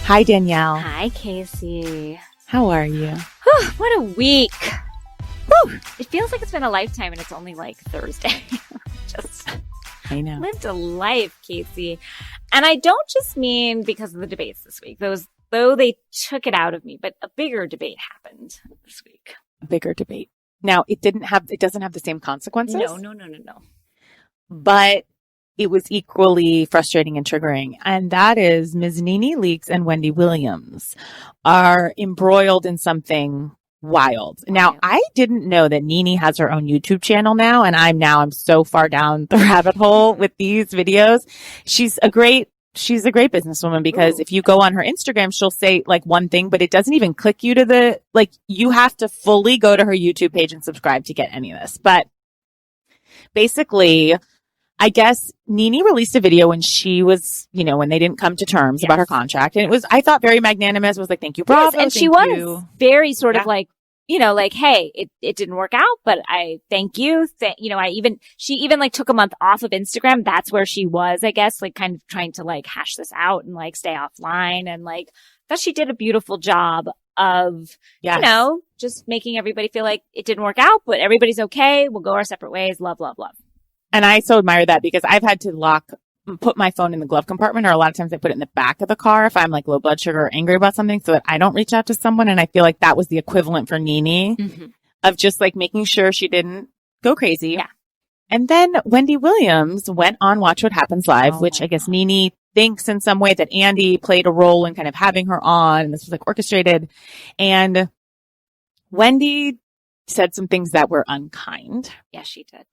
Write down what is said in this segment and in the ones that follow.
Hi, Danielle. Hi, Casey. How are you? Whew, what a week. Whew. It feels like it's been a lifetime and it's only like Thursday. I know. Lived a life, Casey. And I don't just mean because of the debates this week. Though they took it out of me, but a bigger debate happened this week. A bigger debate. Now, it doesn't have the same consequences. No. But it was equally frustrating and triggering. And that is Ms. Nene Leakes and Wendy Williams are embroiled in something wild. Now, I didn't know that Nene has her own YouTube channel now. And I'm so far down the rabbit hole with these videos. She's a great businesswoman because if you go on her Instagram, she'll say like one thing, but it doesn't even click you to you have to fully go to her YouTube page and subscribe to get any of this. But basically, I guess Nene released a video when she was, when they didn't come to terms about her contract. And it was, I thought, very magnanimous. It was like, thank you, bravo. Yes, and she was very sort of like, hey, it didn't work out, but I thank you. She even like took a month off of Instagram. That's where she was, I guess, like kind of trying to like hash this out and like stay offline. And like, that she did a beautiful job of, just making everybody feel like it didn't work out, but everybody's okay. We'll go our separate ways. Love, love, love. And I so admire that because I've had to put my phone in the glove compartment, or a lot of times I put it in the back of the car if I'm like low blood sugar or angry about something so that I don't reach out to someone. And I feel like that was the equivalent for Nene of just like making sure she didn't go crazy. Yeah. And then Wendy Williams went on Watch What Happens Live, which I guess Nene thinks in some way that Andy played a role in kind of having her on. And this was like orchestrated. And Wendy said some things that were unkind. Yes, she did.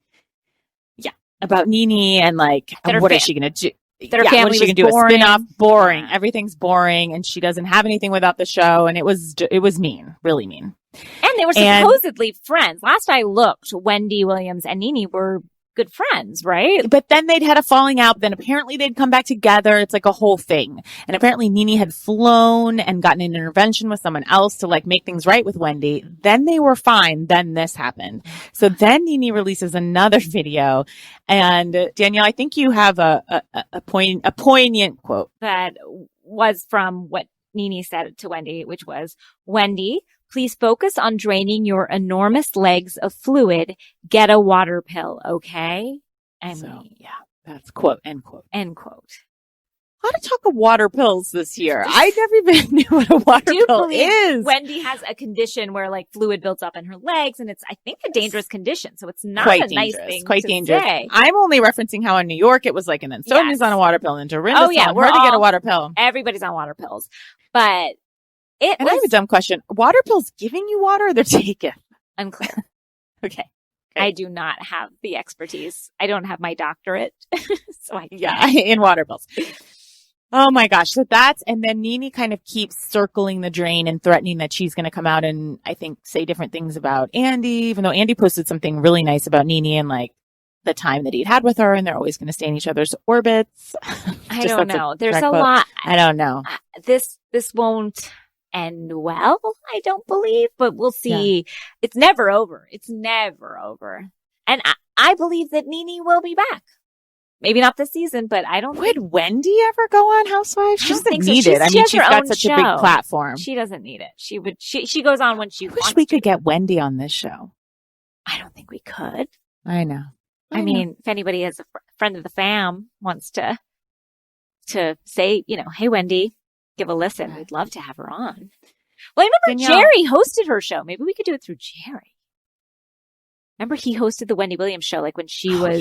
About Nene and like, what is she going to do? That her family what is she going to do? Boring. A spin-off? Boring. Yeah. Everything's boring. And she doesn't have anything without the show. And it was mean, really mean. And they were supposedly friends. Last I looked, Wendy Williams and Nene were good friends, right? But then they'd had a falling out. Then apparently they'd come back together. It's like a whole thing. And apparently Nene had flown and gotten an intervention with someone else to like make things right with Wendy. Then they were fine. Then this happened. So then Nene releases another video. And Danielle, I think you have a poignant quote. That was from what Nene said to Wendy, which was, Wendy, please focus on draining your enormous legs of fluid. Get a water pill, okay? That's quote, end quote. End quote. A lot of talk of water pills this year. I never even knew what a water pill is. Wendy has a condition where like fluid builds up in her legs, and it's, I think, a dangerous condition. So it's not quite a nice thing quite to dangerous. say. I'm only referencing how in New York it was like, and then Sonia's on a water pill, and Dorinda's telling her to get a water pill. Everybody's on water pills. But I have a dumb question. Water pills giving you water or they're taken? Unclear. Okay. I do not have the expertise. I don't have my doctorate. So in water pills. Oh my gosh. So and then Nene kind of keeps circling the drain and threatening that she's going to come out and I think say different things about Andy, even though Andy posted something really nice about Nene and like the time that he'd had with her, and they're always going to stay in each other's orbits. I don't know. There's a lot. I don't know. This won't end well, I don't believe, but we'll see. Yeah. It's never over. It's never over. And I believe that Nene will be back. Maybe not this season, but I don't. Would Wendy ever go on Housewives? She doesn't need so. it. I mean, she's got such a big platform. She doesn't need it. She would. She goes on when she wants. I wish we could get Wendy on this show. I don't think we could. I know. I mean, if anybody as a friend of the fam wants to say, hey, Wendy, give a listen. We'd love to have her on. Well, I remember Jerry hosted her show. Maybe we could do it through Jerry. Remember he hosted the Wendy Williams show, like when she was...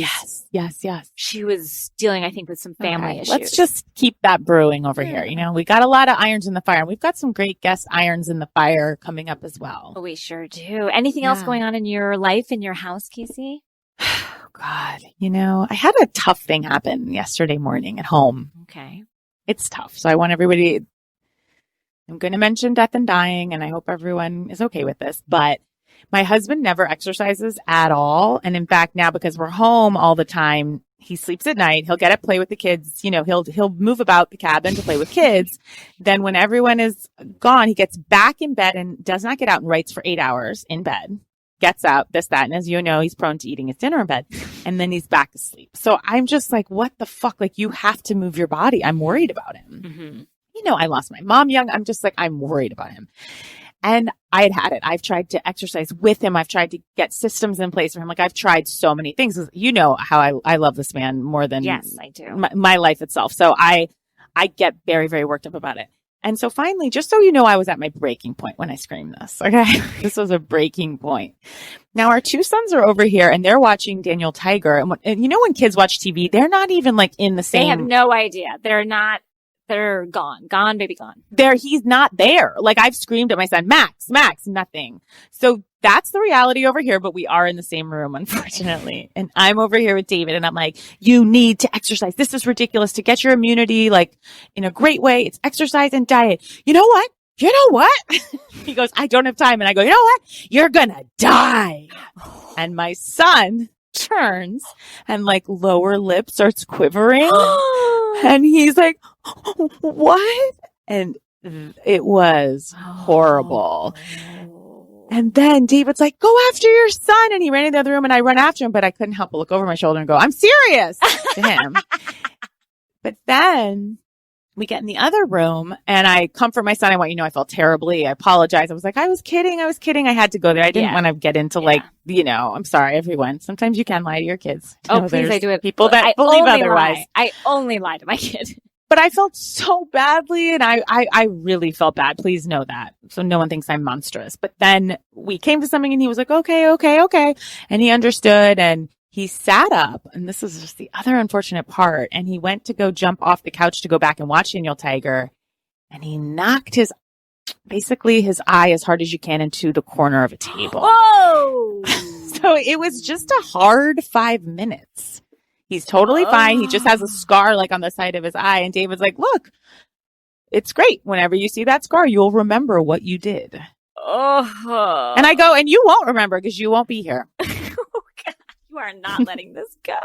Yes. She was dealing, I think, with some family issues. Let's just keep that brewing over here. We got a lot of irons in the fire. And we've got some great guest irons in the fire coming up as well. Oh, we sure do. Anything else going on in your life, in your house, Casey? God, I had a tough thing happen yesterday morning at home. Okay. It's tough. So I want everybody, I'm going to mention death and dying, and I hope everyone is okay with this, but my husband never exercises at all. And in fact, now because we're home all the time, he sleeps at night. He'll get up, play with the kids. He'll move about the cabin to play with kids. Then when everyone is gone, he gets back in bed and does not get out and writes for 8 hours in bed. Gets up, this, that. And as you know, he's prone to eating his dinner in bed. And then he's back asleep. So I'm just like, what the fuck? Like, you have to move your body. I'm worried about him. Mm-hmm. I lost my mom young. I'm just like, I'm worried about him. And I had it. I've tried to exercise with him. I've tried to get systems in place for him. Like I've tried so many things. You know how I love this man more than yes, I do. My life itself. So I get very, very worked up about it. And so finally, just so you know, I was at my breaking point when I screamed this. Okay. This was a breaking point. Now our two sons are over here and they're watching Daniel Tiger. And you know, when kids watch TV, they're not even like in the same. They have no idea. They're gone. Gone, baby, gone. He's not there. Like I've screamed at my son, Max, nothing. So that's the reality over here, but we are in the same room, unfortunately. And I'm over here with David and I'm like, you need to exercise. This is ridiculous to get your immunity, like in a great way. It's exercise and diet. You know what? He goes, I don't have time. And I go, you know what? You're gonna die. And my son turns and like lower lip starts quivering. And he's like, what? And it was horrible. And then David's like, go after your son. And he ran into the other room and I run after him, but I couldn't help but look over my shoulder and go, I'm serious to him. But then we get in the other room and I comfort my son. I felt terribly. I apologize. I was like, I was kidding. I had to go there. I didn't want to get into I'm sorry, everyone. Sometimes you can lie to your kids. Please, I do it. People that believe otherwise. I only lie to my kid. But I felt so badly and I really felt bad. Please know that. So no one thinks I'm monstrous. But then we came to something and he was like, okay. And he understood and he sat up, and this is just the other unfortunate part, and he went to go jump off the couch to go back and watch Daniel Tiger, and he knocked his eye as hard as you can into the corner of a table. Whoa! So it was just a hard 5 minutes. He's totally fine. He just has a scar like on the side of his eye, and David's like, look, it's great. Whenever you see that scar, you'll remember what you did. And I go, and you won't remember because you won't be here. You are not letting this go.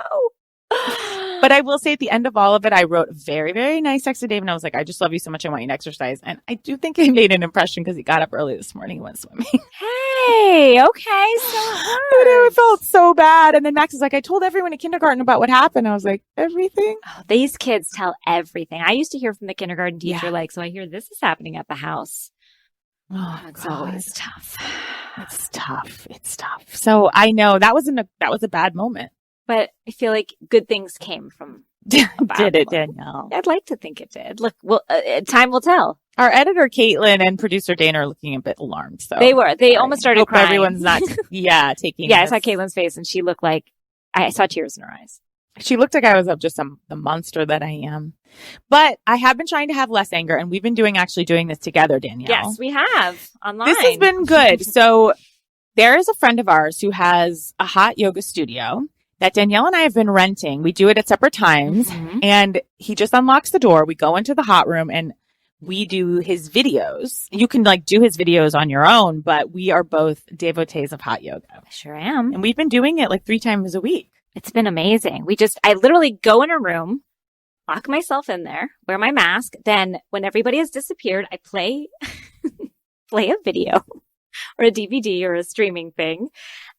But I will say at the end of all of it, I wrote a very, very nice text to Dave. And I was like, I just love you so much. I want you to exercise. And I do think it made an impression because he got up early this morning and went swimming. Hey, okay. So it felt so bad. And then Max is like, I told everyone at kindergarten about what happened. I was like, everything? Oh, these kids tell everything. I used to hear from the kindergarten teacher, so I hear this is happening at the house. Oh, it's always tough. It's tough. So I know that was a bad moment. But I feel like good things came from did it, Danielle? I'd like to think it did. Look, time will tell. Our editor Caitlin and producer Dana are looking a bit alarmed. So they were. They almost started crying. Everyone's not. Taking. Yeah, I saw Caitlin's face, and she looked like I saw tears in her eyes. She looked like I was just the monster that I am. But I have been trying to have less anger, and we've been doing this together, Danielle. Yes, we have online. This has been good. So there is a friend of ours who has a hot yoga studio that Danielle and I have been renting. We do it at separate times, and he just unlocks the door. We go into the hot room, and we do his videos. You can do his videos on your own, but we are both devotees of hot yoga. I sure am. And we've been doing it 3 times a week. It's been amazing. I literally go in a room, lock myself in there, wear my mask. Then when everybody has disappeared, I play a video or a DVD or a streaming thing.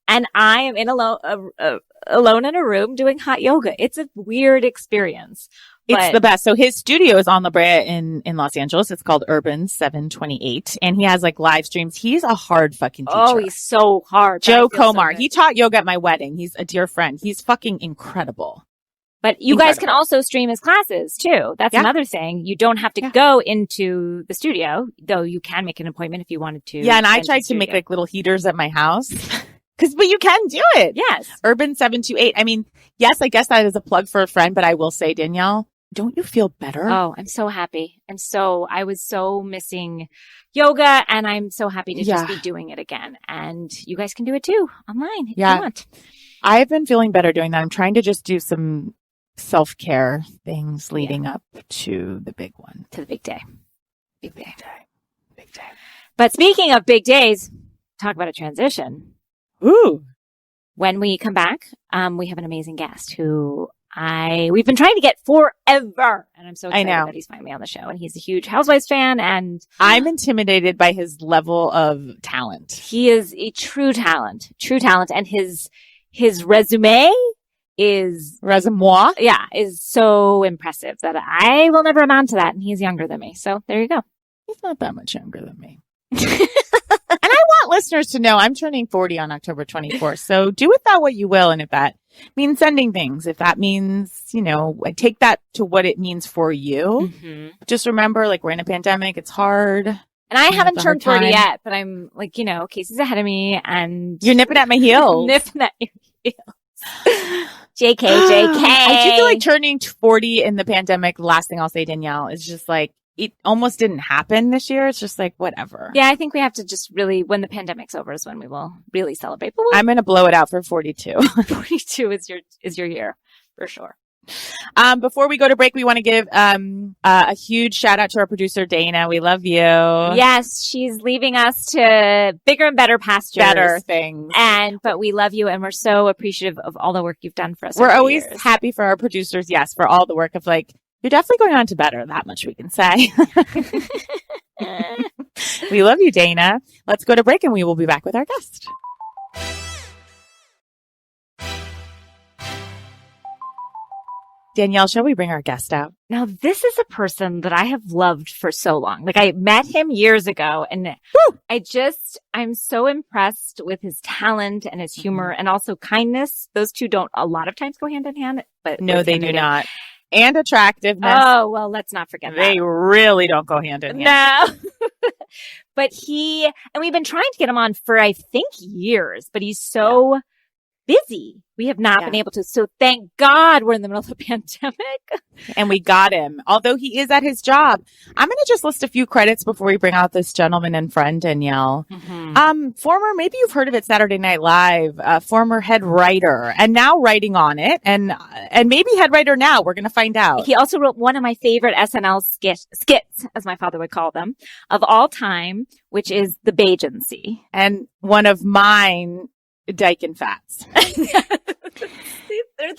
And I am alone in a room doing hot yoga. It's a weird experience. It's the best. So his studio is on La Brea in Los Angeles. It's called Urban 728. And he has live streams. He's a hard fucking teacher. Oh, he's so hard. Joe Komar. He taught yoga at my wedding. He's a dear friend. He's fucking incredible. But you guys can also stream his classes too. That's another thing. You don't have to go into the studio, though you can make an appointment if you wanted to. Yeah. And I tried to make little heaters at my house. But you can do it. Yes. Urban 728. I mean, yes, I guess that is a plug for a friend, but I will say, Danielle, don't you feel better? Oh, I'm so happy. I was so missing yoga, and I'm so happy to just be doing it again. And you guys can do it too online if you want. I've been feeling better doing that. I'm trying to just do some self-care things leading up to the big one. To the big day. Big day. But speaking of big days, talk about a transition. Ooh. When we come back, we have an amazing guest who we've been trying to get forever. And I'm so excited that he's finally on the show. And he's a huge Housewives fan. And I'm intimidated by his level of talent. He is a true talent. And his resume reservoir. Yeah, is so impressive that I will never amount to that. And he's younger than me. So there you go. He's not that much younger than me. And I want listeners to know I'm turning 40 on October 24th. So do with that what you will. And if that means sending things, if that means, take that to what it means for you. Mm-hmm. Just remember, like, we're in a pandemic. It's hard. And I haven't turned 40 yet, but I'm like, Casey's ahead of me and you're nipping at my heels. Nipping at your heels. JK. I do feel like turning 40 in the pandemic, last thing I'll say, Danielle, is just like, it almost didn't happen this year. It's just like, whatever. Yeah, I think we have to just really, when the pandemic's over is when we will really celebrate. But I'm going to blow it out for 42. 42 is your year for sure. Before we go to break, we want to give a huge shout out to our producer, Dana. We love you. Yes, she's leaving us to bigger and better pastures. Better things. But we love you and we're so appreciative of all the work you've done for us. We're always happy for our producers, yes, for all the work of like, you're definitely going on to better. That much we can say. We love you, Dana. Let's go to break and we will be back with our guest. Danielle, shall we bring our guest out? Now, this is a person that I have loved for so long. Like, I met him years ago and I'm so impressed with his talent and his humor and also kindness. Those two don't a lot of times go hand in hand, but no, they do not. And attractiveness. Oh, well, let's not forget that. They really don't go hand in hand. No. But we've been trying to get him on for, I think, years, but he's so busy. We have not been able to. So thank God we're in the middle of the pandemic. And we got him. Although he is at his job. I'm going to just list a few credits before we bring out this gentleman and friend, Danielle. Mm-hmm. Former, maybe you've heard of it, Saturday Night Live, former head writer and now writing on it. And maybe head writer now. We're going to find out. He also wrote one of my favorite SNL skits, as my father would call them, of all time, which is The Bajancy. And one of mine, Dyke and Fats.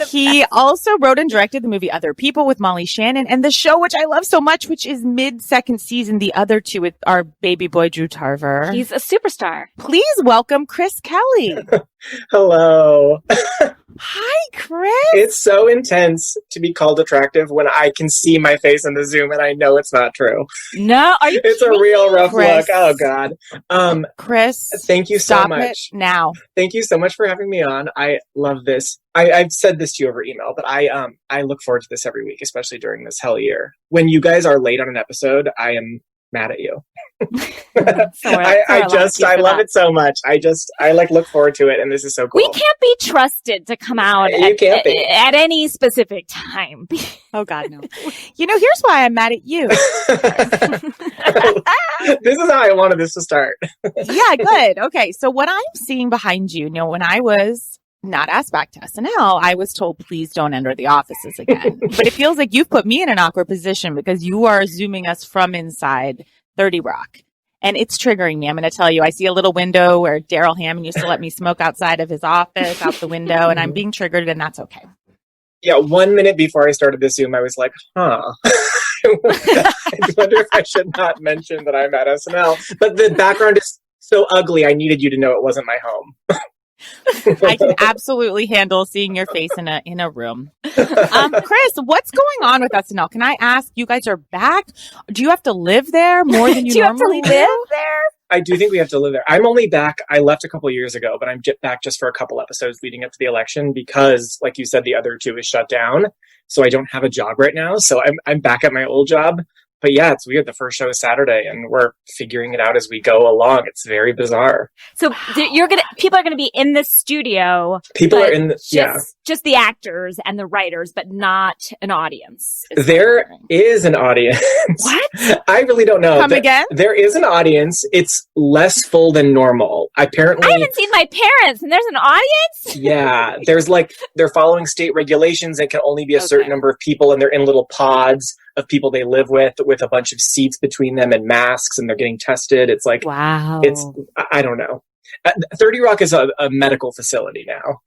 He also wrote and directed the movie Other People with Molly Shannon and the show, which I love so much, which is mid-second season, The Other Two with our baby boy, Drew Tarver. He's a superstar. Please welcome Chris Kelly. Hello. Hi, Chris. It's so intense to be called attractive when I can see my face in the Zoom and I know it's not true. No, are you It's a real rough look. Oh, God. Chris, thank you so much. Now. Thank you so much for having me on. I love this. I've said this to you over email, but I look forward to this every week, especially during this hell year. When you guys are late on an episode, I am mad at you. I love it so much. I look forward to it, and this is so cool. We can't be trusted to come out at any specific time. Oh God, no. Here's why I'm mad at you. This is how I wanted this to start. Yeah, good. Okay, so what I'm seeing behind you, when I was not asked back to SNL, I was told, please don't enter the offices again. But it feels like you've put me in an awkward position because you are zooming us from inside 30 Rock. And it's triggering me. I'm going to tell you, I see a little window where Daryl Hammond used to let me smoke outside of his office, out the window, and I'm being triggered, and that's okay. Yeah, 1 minute before I started this Zoom, I was like, I wonder if I should not mention that I'm at SNL. But the background is so ugly, I needed you to know it wasn't my home. I can absolutely handle seeing your face in a room. Chris, what's going on with SNL? Can I ask? You guys are back. Do you have to live there more than you normally do? You have to live there? I do think we have to live there. I'm only back. I left a couple years ago, but I'm back just for a couple episodes leading up to the election because, like you said, The Other Two is shut down. So I don't have a job right now. So I'm back at my old job. But yeah, it's weird. The first show is Saturday and we're figuring it out as we go along. It's very bizarre. So people are going to be in the studio. People are in just the actors and the writers, but not an audience. There is an audience. What? I really don't know. Come again? There is an audience. It's less full than normal. Apparently. I haven't seen my parents and there's an audience? Yeah. They're following state regulations. It can only be a certain number of people and they're in little pods of people they live with a bunch of seats between them and masks, and they're getting tested. It's like, wow. I don't know. 30 Rock is a medical facility now.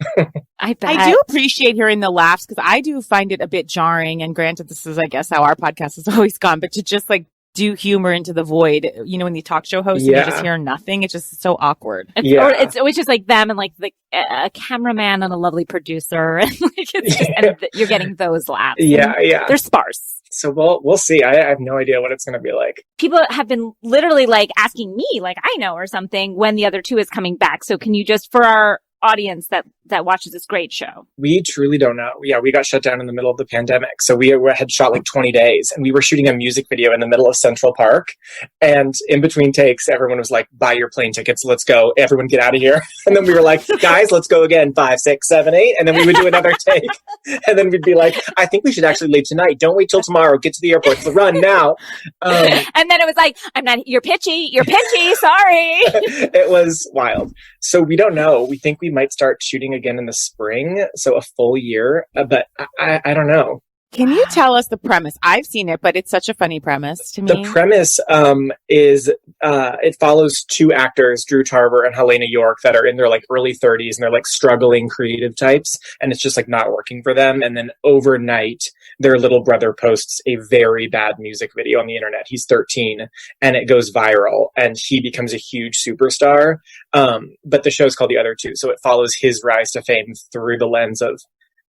I bet. I do appreciate hearing the laughs because I do find it a bit jarring. And granted, this is, I guess, how our podcast has always gone, but to just like do humor into the void. You know, when you talk show host and you just hear nothing, it's just so awkward. Or it's always just like them and like a cameraman and a lovely producer. And like it's just, and you're getting those laughs. Yeah. They're sparse. So we'll see. I have no idea what it's going to be like. People have been literally like asking me, like I know or something, when the other two is coming back. So can you just, for our audience that watches this great show? We truly don't know. Yeah, we got shut down in the middle of the pandemic. So we had shot like 20 days and we were shooting a music video in the middle of Central Park. And in between takes, everyone was like, buy your plane tickets. Let's go. Everyone get out of here. And then we were like, guys, let's go again. 5, 6, 7, 8. And then we would do another take. And then we'd be like, I think we should actually leave tonight. Don't wait till tomorrow. Get to the airport. So run now. And then it was like, you're pitchy. Sorry. It was wild. So we don't know. We think we might start shooting again in the spring. So a full year, but I don't know. Can you tell us the premise? I've seen it, but it's such a funny premise to me. The premise is it follows two actors, Drew Tarver and Helena York, that are in their like early 30s and they're like struggling creative types, and it's just like not working for them. And then overnight, their little brother posts a very bad music video on the internet. He's 13 and it goes viral and he becomes a huge superstar. But the show's called The Other Two. So it follows his rise to fame through the lens of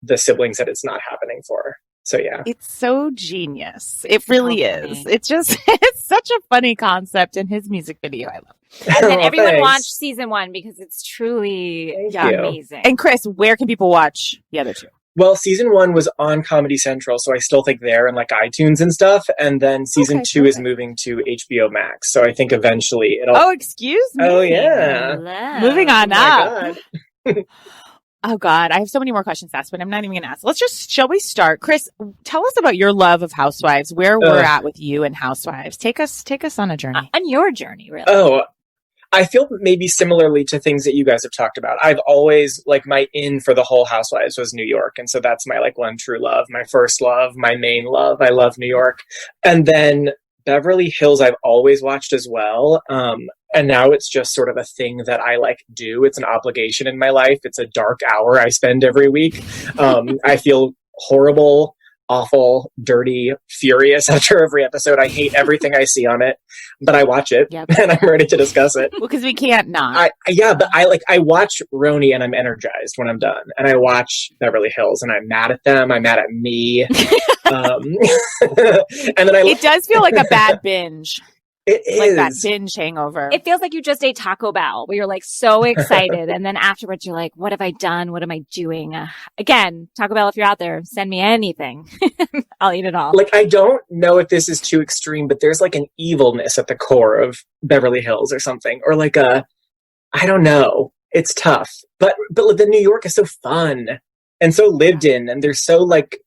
the siblings that it's not happening for. So yeah. It's so genius. It really is. It's just, it's such a funny concept, and his music video, I love. And then everyone watch season 1 because it's truly amazing. And Chris, where can people watch The Other Two? Well, season 1 was on Comedy Central, so I still think they're in like iTunes and stuff. And then season 2 is moving to HBO Max. So I think eventually it'll... Oh, excuse me. Oh, yeah. Hello. Moving on up. God. Oh God, I have so many more questions to ask, but I'm not even going to ask. Shall we start? Chris, tell us about your love of Housewives, where we're at with you and Housewives. Take us on a journey. On your journey, really. Oh, I feel maybe similarly to things that you guys have talked about. I've always, like, my in for the whole Housewives was New York. And so that's my, like, one true love, my first love, my main love. I love New York. And then Beverly Hills I've always watched as well. And now it's just sort of a thing that I like do. It's an obligation in my life. It's a dark hour I spend every week. I feel horrible, awful, dirty, furious after every episode. I hate everything I see on it, but I watch it and I'm ready to discuss it. Well, because we can't not. But I watch RHONY and I'm energized when I'm done. And I watch Beverly Hills and I'm mad at them. I'm mad at me. And then it does feel like a bad binge. It is. Like that binge hangover. It feels like you just ate Taco Bell, where you're like so excited. And then afterwards, you're like, what have I done? What am I doing? Again, Taco Bell, if you're out there, send me anything. I'll eat it all. Like, I don't know if this is too extreme, but there's like an evilness at the core of Beverly Hills or something. Or like I don't know. It's tough. But the New York is so fun and so lived in. And they're so like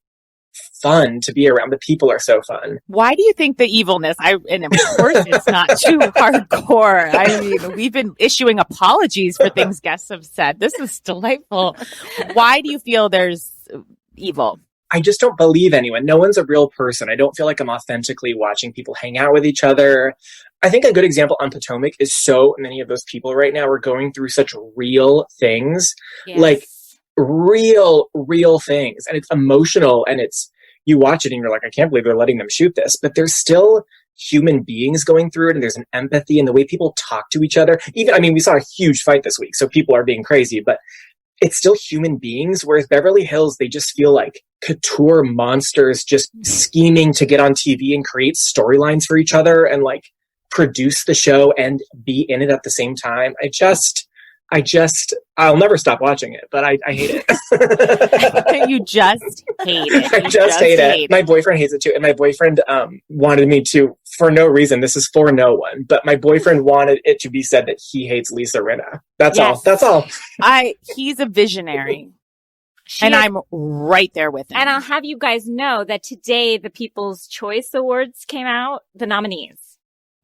fun to be around. The people are so fun. Why do you think the evilness? And of course it's not too hardcore. I mean, we've been issuing apologies for things guests have said. This is delightful. Why do you feel there's evil? I just don't believe anyone. No one's a real person. I don't feel like I'm authentically watching people hang out with each other. I think a good example on Potomac is so many of those people right now are going through such real things. Yes. Like real things. And it's emotional, and you watch it and you're like, I can't believe they're letting them shoot this. But there's still human beings going through it, and there's an empathy in the way people talk to each other. We saw a huge fight this week, so people are being crazy, but it's still human beings. Whereas Beverly Hills, they just feel like couture monsters just scheming to get on TV and create storylines for each other and like produce the show and be in it at the same time. I'll never stop watching it, but I hate it. You just hate it. I just hate it. My boyfriend hates it too. And my boyfriend wanted me to, for no reason, this is for no one, but my boyfriend wanted it to be said that he hates Lisa Rinna. That's all. He's a visionary. And I'm right there with him. And I'll have you guys know that today the People's Choice Awards came out, the nominees.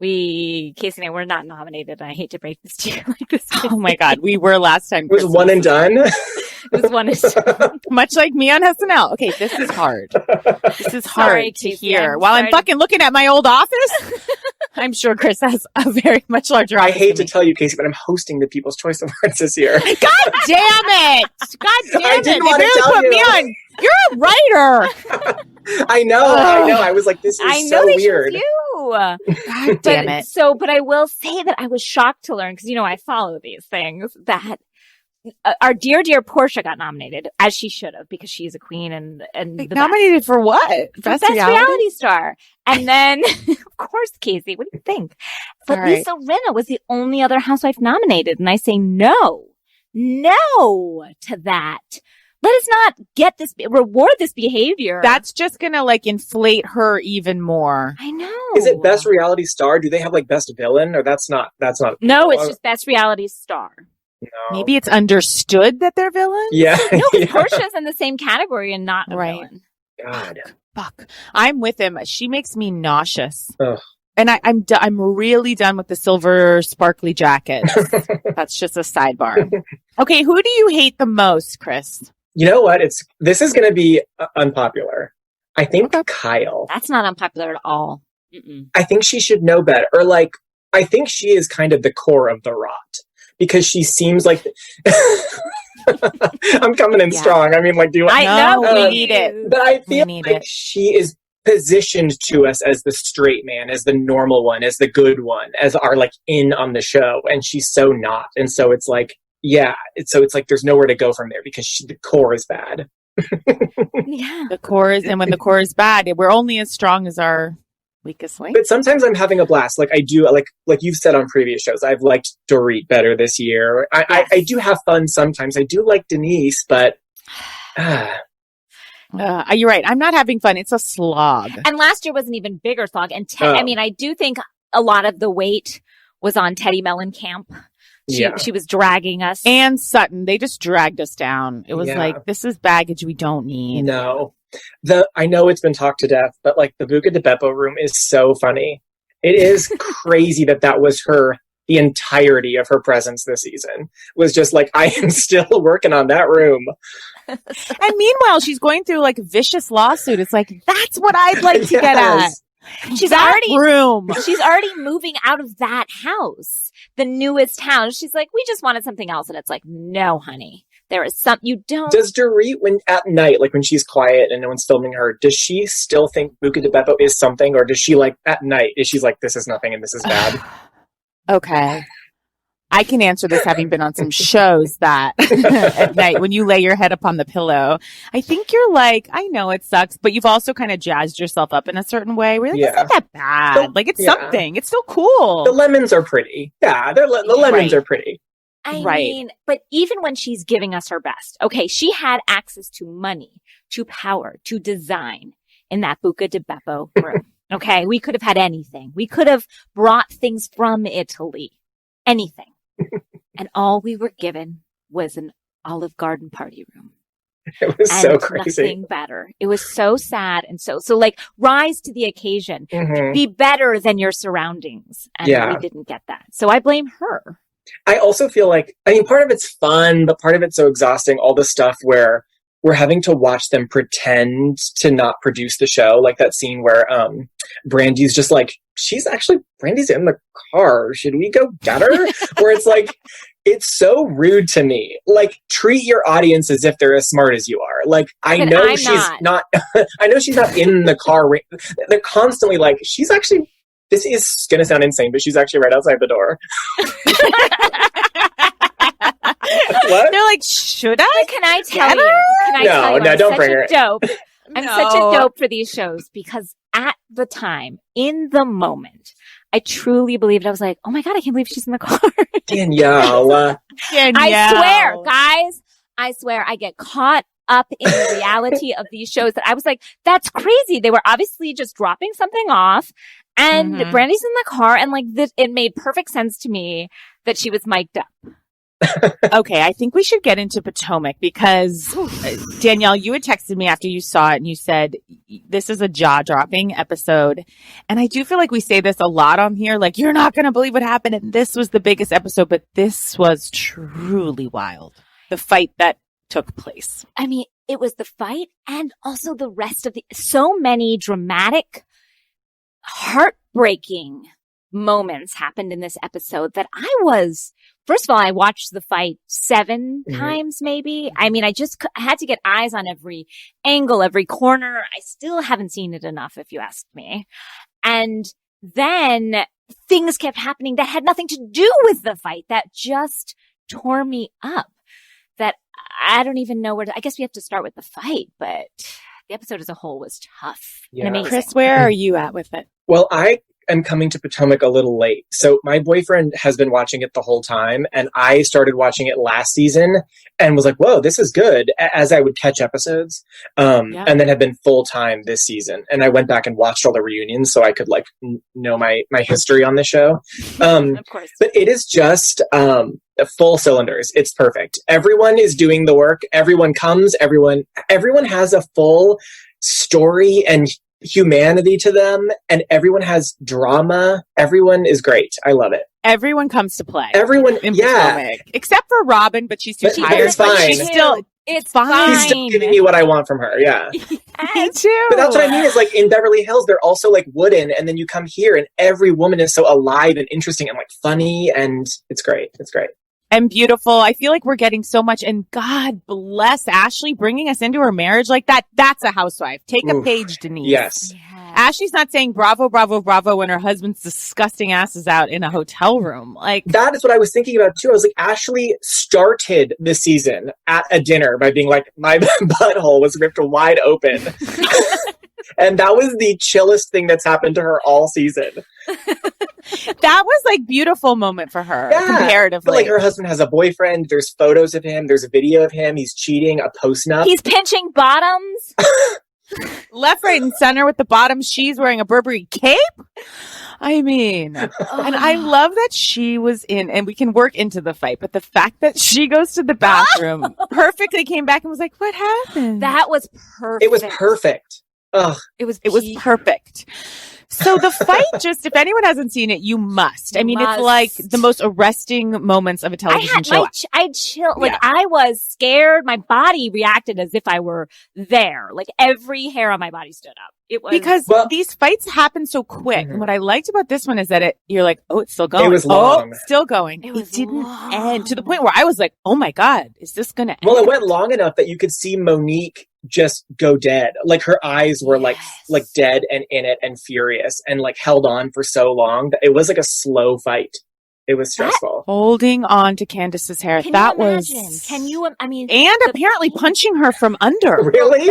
Casey and I were not nominated. I hate to break this to you like this. Oh my God. We were last time. It was one and done. It was one and done. Much like me on SNL. Okay, this is hard. This is hard to hear. While I'm fucking looking at my old office, I'm sure Chris has a very much larger office. I hate to tell you, Casey, but I'm hosting the People's Choice Awards this year. God damn it! God damn it! They barely put me on. You're a writer. I know. I was like, this is so weird. God damn it. But I will say that I was shocked to learn, because, I follow these things, that our dear Portia got nominated, as she should have, because she's a queen and nominated for what? Best reality star. And then, of course, Casey, what do you think? But Lisa Rinna was the only other housewife nominated. And I say no to that. Let us not reward this behavior. That's just going to inflate her even more. I know. Is it best reality star? Do they have best villain, or that's not? No, it's just best reality star. No. Maybe it's understood that they're villains. Yeah. No, because Portia's in the same category and not a villain. God. Fuck. I'm with him. She makes me nauseous. Ugh. And I'm really done with the silver sparkly jacket. That's just a sidebar. Okay, who do you hate the most, Chris? You know what? This is going to be unpopular. I think Kyle. That's not unpopular at all. Mm-mm. I think she should know better. Or I think she is kind of the core of the rot. Because she seems like I'm coming in strong. I mean, do I know we need it. But I feel like she is positioned to us as the straight man, as the normal one, as the good one, as our in on the show, and she's so not. And so it's there's nowhere to go from there because the core is bad. Yeah, the core is, and when the core is bad, we're only as strong as our weakest link. But sometimes I'm having a blast. I do, like you've said on previous shows, I've liked Dorit better this year. I do have fun sometimes. I do like Denise, but you're right. I'm not having fun. It's a slog. And last year was an even bigger slog. And I do think a lot of the weight was on Teddy Mellencamp. She was dragging us. And Sutton. They just dragged us down. It was this is baggage we don't need. No. I know it's been talked to death, but the Buca de Beppo room is so funny. It is crazy that was the entirety of her presence this season. Was just I am still working on that room. And meanwhile, she's going through a vicious lawsuit. It's that's what I'd like to get at. She's already moving out of that house, the newest house. She's we just wanted something else. And it's no, honey. There is you don't. Does Dorit, when at night, when she's quiet and no one's filming her, does she still think Buca de Beppo is something? Or does she at night, is she's this is nothing and this is bad? Okay. I can answer this having been on some shows that at night when you lay your head upon the pillow, I think you're I know it sucks, but you've also kind of jazzed yourself up in a certain way. Where it's not that bad. It's something. It's still cool. The lemons are pretty. Yeah, the lemons are pretty. I mean, but even when she's giving us her best, okay, she had access to money, to power, to design in that Buca de Beppo room. Okay, we could have had anything. We could have brought things from Italy. Anything. And all we were given was an Olive Garden party room. It was so crazy. Nothing better. It was so sad. And so rise to the occasion. Mm-hmm. Be better than your surroundings. And we didn't get that. So I blame her. I also feel part of it's fun, but part of it's so exhausting. All the stuff where we're having to watch them pretend to not produce the show. That scene where Brandy's just Brandy's in the car. Should we go get her? Where it's it's so rude to me. Treat your audience as if they're as smart as you are. I know she's not. I know she's not in the car. They're constantly she's actually. This is going to sound insane, but she's actually right outside the door. What? They're should I? But can I tell you? I'm don't such bring a her. dope. I'm such a dope for these shows because at the time, in the moment, I truly believed. I was oh my God, I can't believe she's in the car. Danielle. I swear, guys. I swear I get caught up in the reality of these shows that I was that's crazy. They were obviously just dropping something off. And Brandy's in the car, and it made perfect sense to me that she was mic'd up. Okay, I think we should get into Potomac because Danielle, you had texted me after you saw it and you said this is a jaw-dropping episode. And I do feel we say this a lot on here, you're not going to believe what happened. And this was the biggest episode, but this was truly wild. The fight that took place. I mean, it was the fight and also the rest of so many dramatic, heartbreaking moments happened in this episode that first of all, I watched the fight 7 times maybe. I mean, I had to get eyes on every angle, every corner. I still haven't seen it enough if you ask me. And then things kept happening that had nothing to do with the fight that just tore me up. That I don't even know where to, I guess we have to start with the fight, but the episode as a whole was tough and amazing. Chris, where are you at with it? Well, I am coming to Potomac a little late. So my boyfriend has been watching it the whole time, and I started watching it last season and was like, whoa, this is good, as I would catch episodes, and then have been full-time this season. And I went back and watched all the reunions so I could like know my history on the show. Of course. But it is just full cylinders. It's perfect. Everyone is doing the work. Everyone comes. Everyone has a full story and humanity to them, and everyone has drama. Everyone is great. I love it. Everyone comes to play. Everyone, Potomac, except for Robin, but she's too tired. It's fine. She's still, it's fine. He's still giving me what I want from her. Yeah. Me too. But that's what I mean is like in Beverly Hills, they're also like wooden, and then you come here and every woman is so alive and interesting and like funny, and it's great. It's great. And beautiful. I feel like we're getting so much, and God bless Ashley bringing us into her marriage like that. That's a housewife. Take a page, Denise. Yes. Yeah. Ashley's not saying bravo, bravo, bravo when her husband's disgusting ass is out in a hotel room. Like, that is what I was thinking about too. I was like, Ashley started this season at a dinner by being like, my butthole was ripped wide open. And that was the chillest thing that's happened to her all season. that was like beautiful moment for her comparatively. But like her husband has a boyfriend. There's photos of him. There's a video of him. He's cheating, a post-nup. He's pinching bottoms. Left, right, and center with the bottoms. She's wearing a Burberry cape. I mean, and I love that she was in, and we can work into the fight, but the fact that she goes to the bathroom, perfectly came back and was like, what happened? That was perfect. It was perfect. Ugh. It was perfect. So the fight, just if anyone hasn't seen it, you must. I mean, it's like the most arresting moments of a television show. I chilled. Like I was scared. My body reacted as if I were there. Like every hair on my body stood up. It was because these fights happen so quick. And what I liked about this one is that you're like, oh, it's still going. It was long. Oh, still going. It didn't end to the point where I was like, oh my God, is this going to end? Well, it went long enough that you could see Monique just go dead. Like her eyes were like dead and in it and furious and like held on for so long that it was like a slow fight. It was stressful. Holding on to Candace's hair. Can that you was. imagine? Can you? I mean, and apparently punching her from under. Really?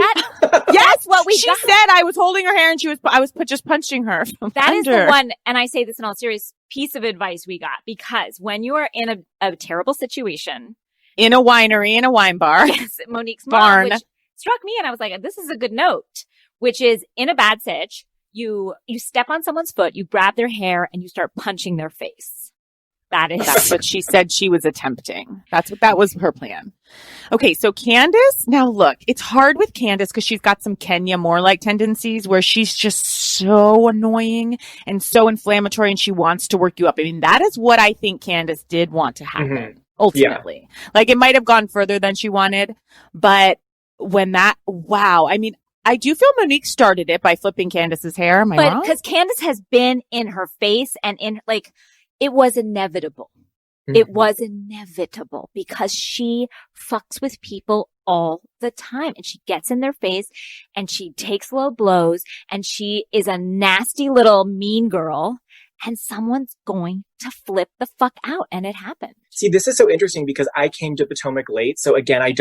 Yes, what we she said. I was holding her hair and I was just punching her from that under. Is the one, and I say this in all serious piece of advice we got, because when you are in a terrible situation, in a winery, in a wine bar, yes, Monique's mom, which struck me, and I was like, this is a good note, which is in a bad sitch, you step on someone's foot, you grab their hair, and you start punching their face. That's what she said she was attempting. That was her plan. Okay, so Candace, now look, it's hard with Candace because she's got some Kenya Moore-like tendencies where she's just so annoying and so inflammatory and she wants to work you up. I mean, that is what I think Candace did want to happen, ultimately. Yeah. Like, it might have gone further than she wanted, but I mean, I do feel Monique started it by flipping Candace's hair. Am I wrong? Because Candace has been in her face and in, like, it was inevitable. Mm-hmm. It was inevitable because she fucks with people all the time and she gets in their face and she takes low blows and she is a nasty little mean girl and someone's going to flip the fuck out, and it happened. See, this is so interesting because I came to Potomac late. So again, I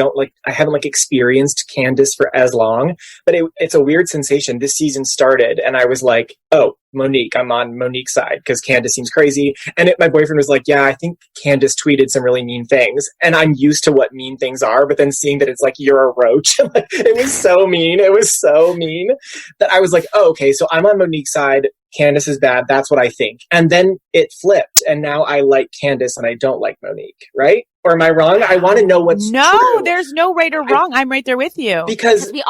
haven't experienced Candace for as long, but it's a weird sensation. This season started and I was like, oh, Monique, I'm on Monique's side because Candace seems crazy. And my boyfriend was like, yeah, I think Candace tweeted some really mean things. And I'm used to what mean things are, but then seeing that it's like, you're a roach. It was so mean. It was so mean that I was like, oh, okay, so I'm on Monique's side. Candace is bad. That's what I think. And then it flipped. And now I like Candace and I don't like Monique, right? Or am I wrong? I want to know what's true. There's no right or wrong. I'm right there with you. Because it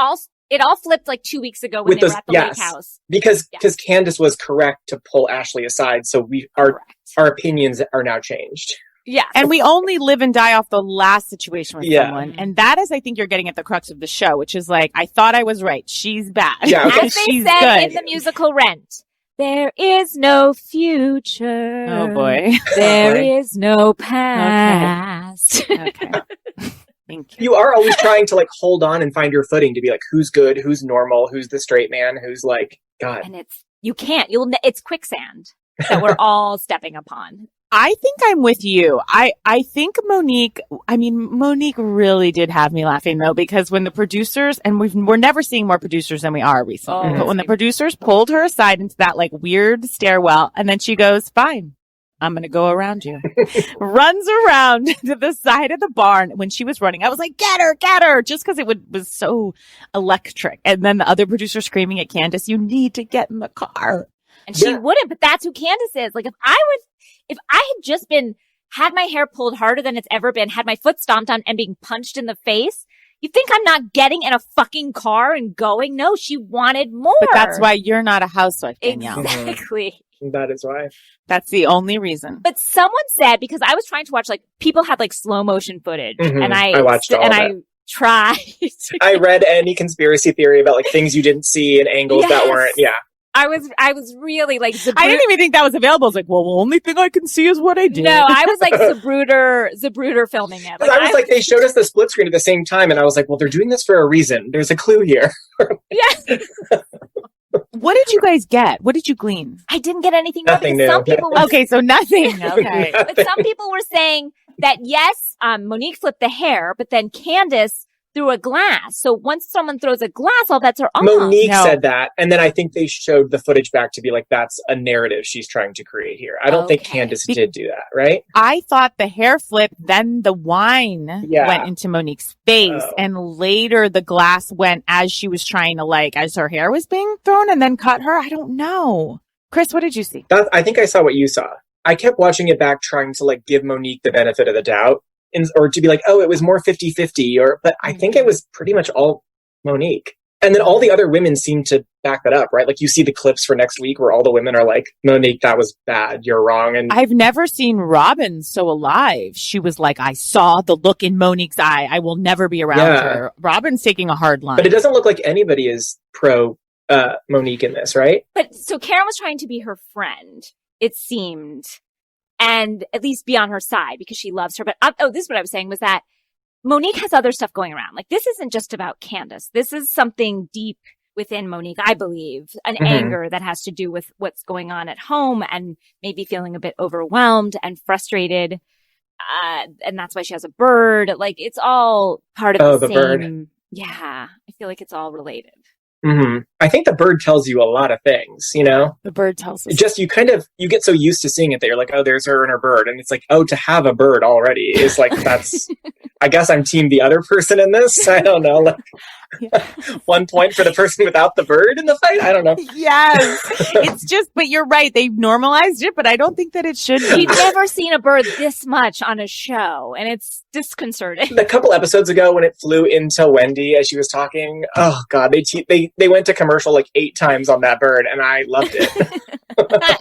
all flipped like 2 weeks ago when they were at the lake house. Because Candace was correct to pull Ashley aside. So our opinions are now changed. Yeah. And we only live and die off the last situation with someone. And that is, I think you're getting at the crux of the show, which is like, I thought I was right. She's bad. Yeah, okay. As they said in the musical Rent. There is no future. Oh boy. There is no past. Okay. Thank you. You are always trying to hold on and find your footing to be like, who's good, who's normal, who's the straight man, who's like, God. And it's you can't. It's quicksand that we're all stepping upon. I think I'm with you. I think Monique really did have me laughing though, because when the producers, and we're never seeing more producers than we are recently, but when the producers pulled her aside into that like weird stairwell, and then she goes, fine, I'm going to go around you. Runs around to the side of the barn. When she was running, I was like, get her, just because it was so electric. And then the other producer screaming at Candace, you need to get in the car. And she wouldn't, but that's who Candace is. Like if I had just had my hair pulled harder than it's ever been, had my foot stomped on and being punched in the face, you think I'm not getting in a fucking car and going? No, she wanted more. But that's why you're not a housewife, Danielle. Exactly. That is why. That's the only reason. But someone said, because I was trying to watch, like, people had like slow motion footage, and I watched all of I tried. I read any conspiracy theory about like things you didn't see and angles that weren't. Yeah. I was really like, I didn't even think that was available. I was like, well, the only thing I can see is what I did. No, I was like Zapruder filming it. Like, I was like, they showed us the split screen at the same time, and I was like, well, they're doing this for a reason. There's a clue here. Yeah. What did you guys get? What did you glean? I didn't get anything. Nothing new. Some people okay, so nothing. Okay. But some people were saying that yes, Monique flipped the hair, but then Candace threw a glass. So once someone throws a glass, all bets are off. Monique said that, and then I think they showed the footage back to be like, that's a narrative she's trying to create here. I don't think Candace did do that, right? I thought the hair flipped, then the wine went into Monique's face, and later the glass went as she was trying to, like, as her hair was being thrown and then cut her. I don't know. Chris, what did you see? I think I saw what you saw. I kept watching it back, trying to like give Monique the benefit of the doubt. Or to be like, oh, it was more 50-50, but I think it was pretty much all Monique. And then all the other women seem to back that up, right? Like you see the clips for next week where all the women are like, Monique, that was bad. You're wrong. And I've never seen Robin so alive. She was like, I saw the look in Monique's eye. I will never be around her. Robin's taking a hard line. But it doesn't look like anybody is pro Monique in this, right? But so Karen was trying to be her friend, it seemed. And at least be on her side because she loves her. But this is what I was saying was that Monique has other stuff going around. Like this isn't just about Candace. This is something deep within Monique, I believe, an anger that has to do with what's going on at home and maybe feeling a bit overwhelmed and frustrated. And that's why she has a bird. Like it's all part of the same. Bird. Yeah. I feel like it's all related. Mm-hmm. I think the bird tells you a lot of things, you know? The bird tells us. Just, you get so used to seeing it that you're like, oh, there's her and her bird. And it's like, oh, to have a bird already is like, that's, I guess I'm team the other person in this. I don't know. Like, 1 point for the person without the bird in the fight. I don't know. Yes. It's just, but you're right. They've normalized it, but I don't think that it should be. You've never seen a bird this much on a show, and it's disconcerting. A couple episodes ago when it flew into Wendy as she was talking, oh God, they went to commercial like 8 times on that bird, and I loved it.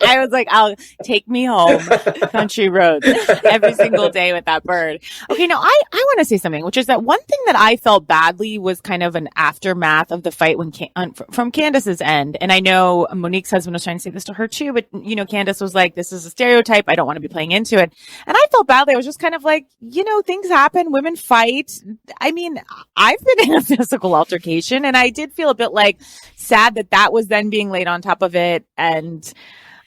I was like, I'll take me home, country roads, every single day with that bird. Okay, now I want to say something, which is that one thing that I felt badly was kind of an aftermath of the fight from Candace's end. And I know Monique's husband was trying to say this to her too, but you know, Candace was like, this is a stereotype. I don't want to be playing into it. And I felt badly. I was just kind of like, you know, things happen. Women fight. I mean, I've been in a physical altercation, and I did feel a bit like sad that was then being laid on top of it. And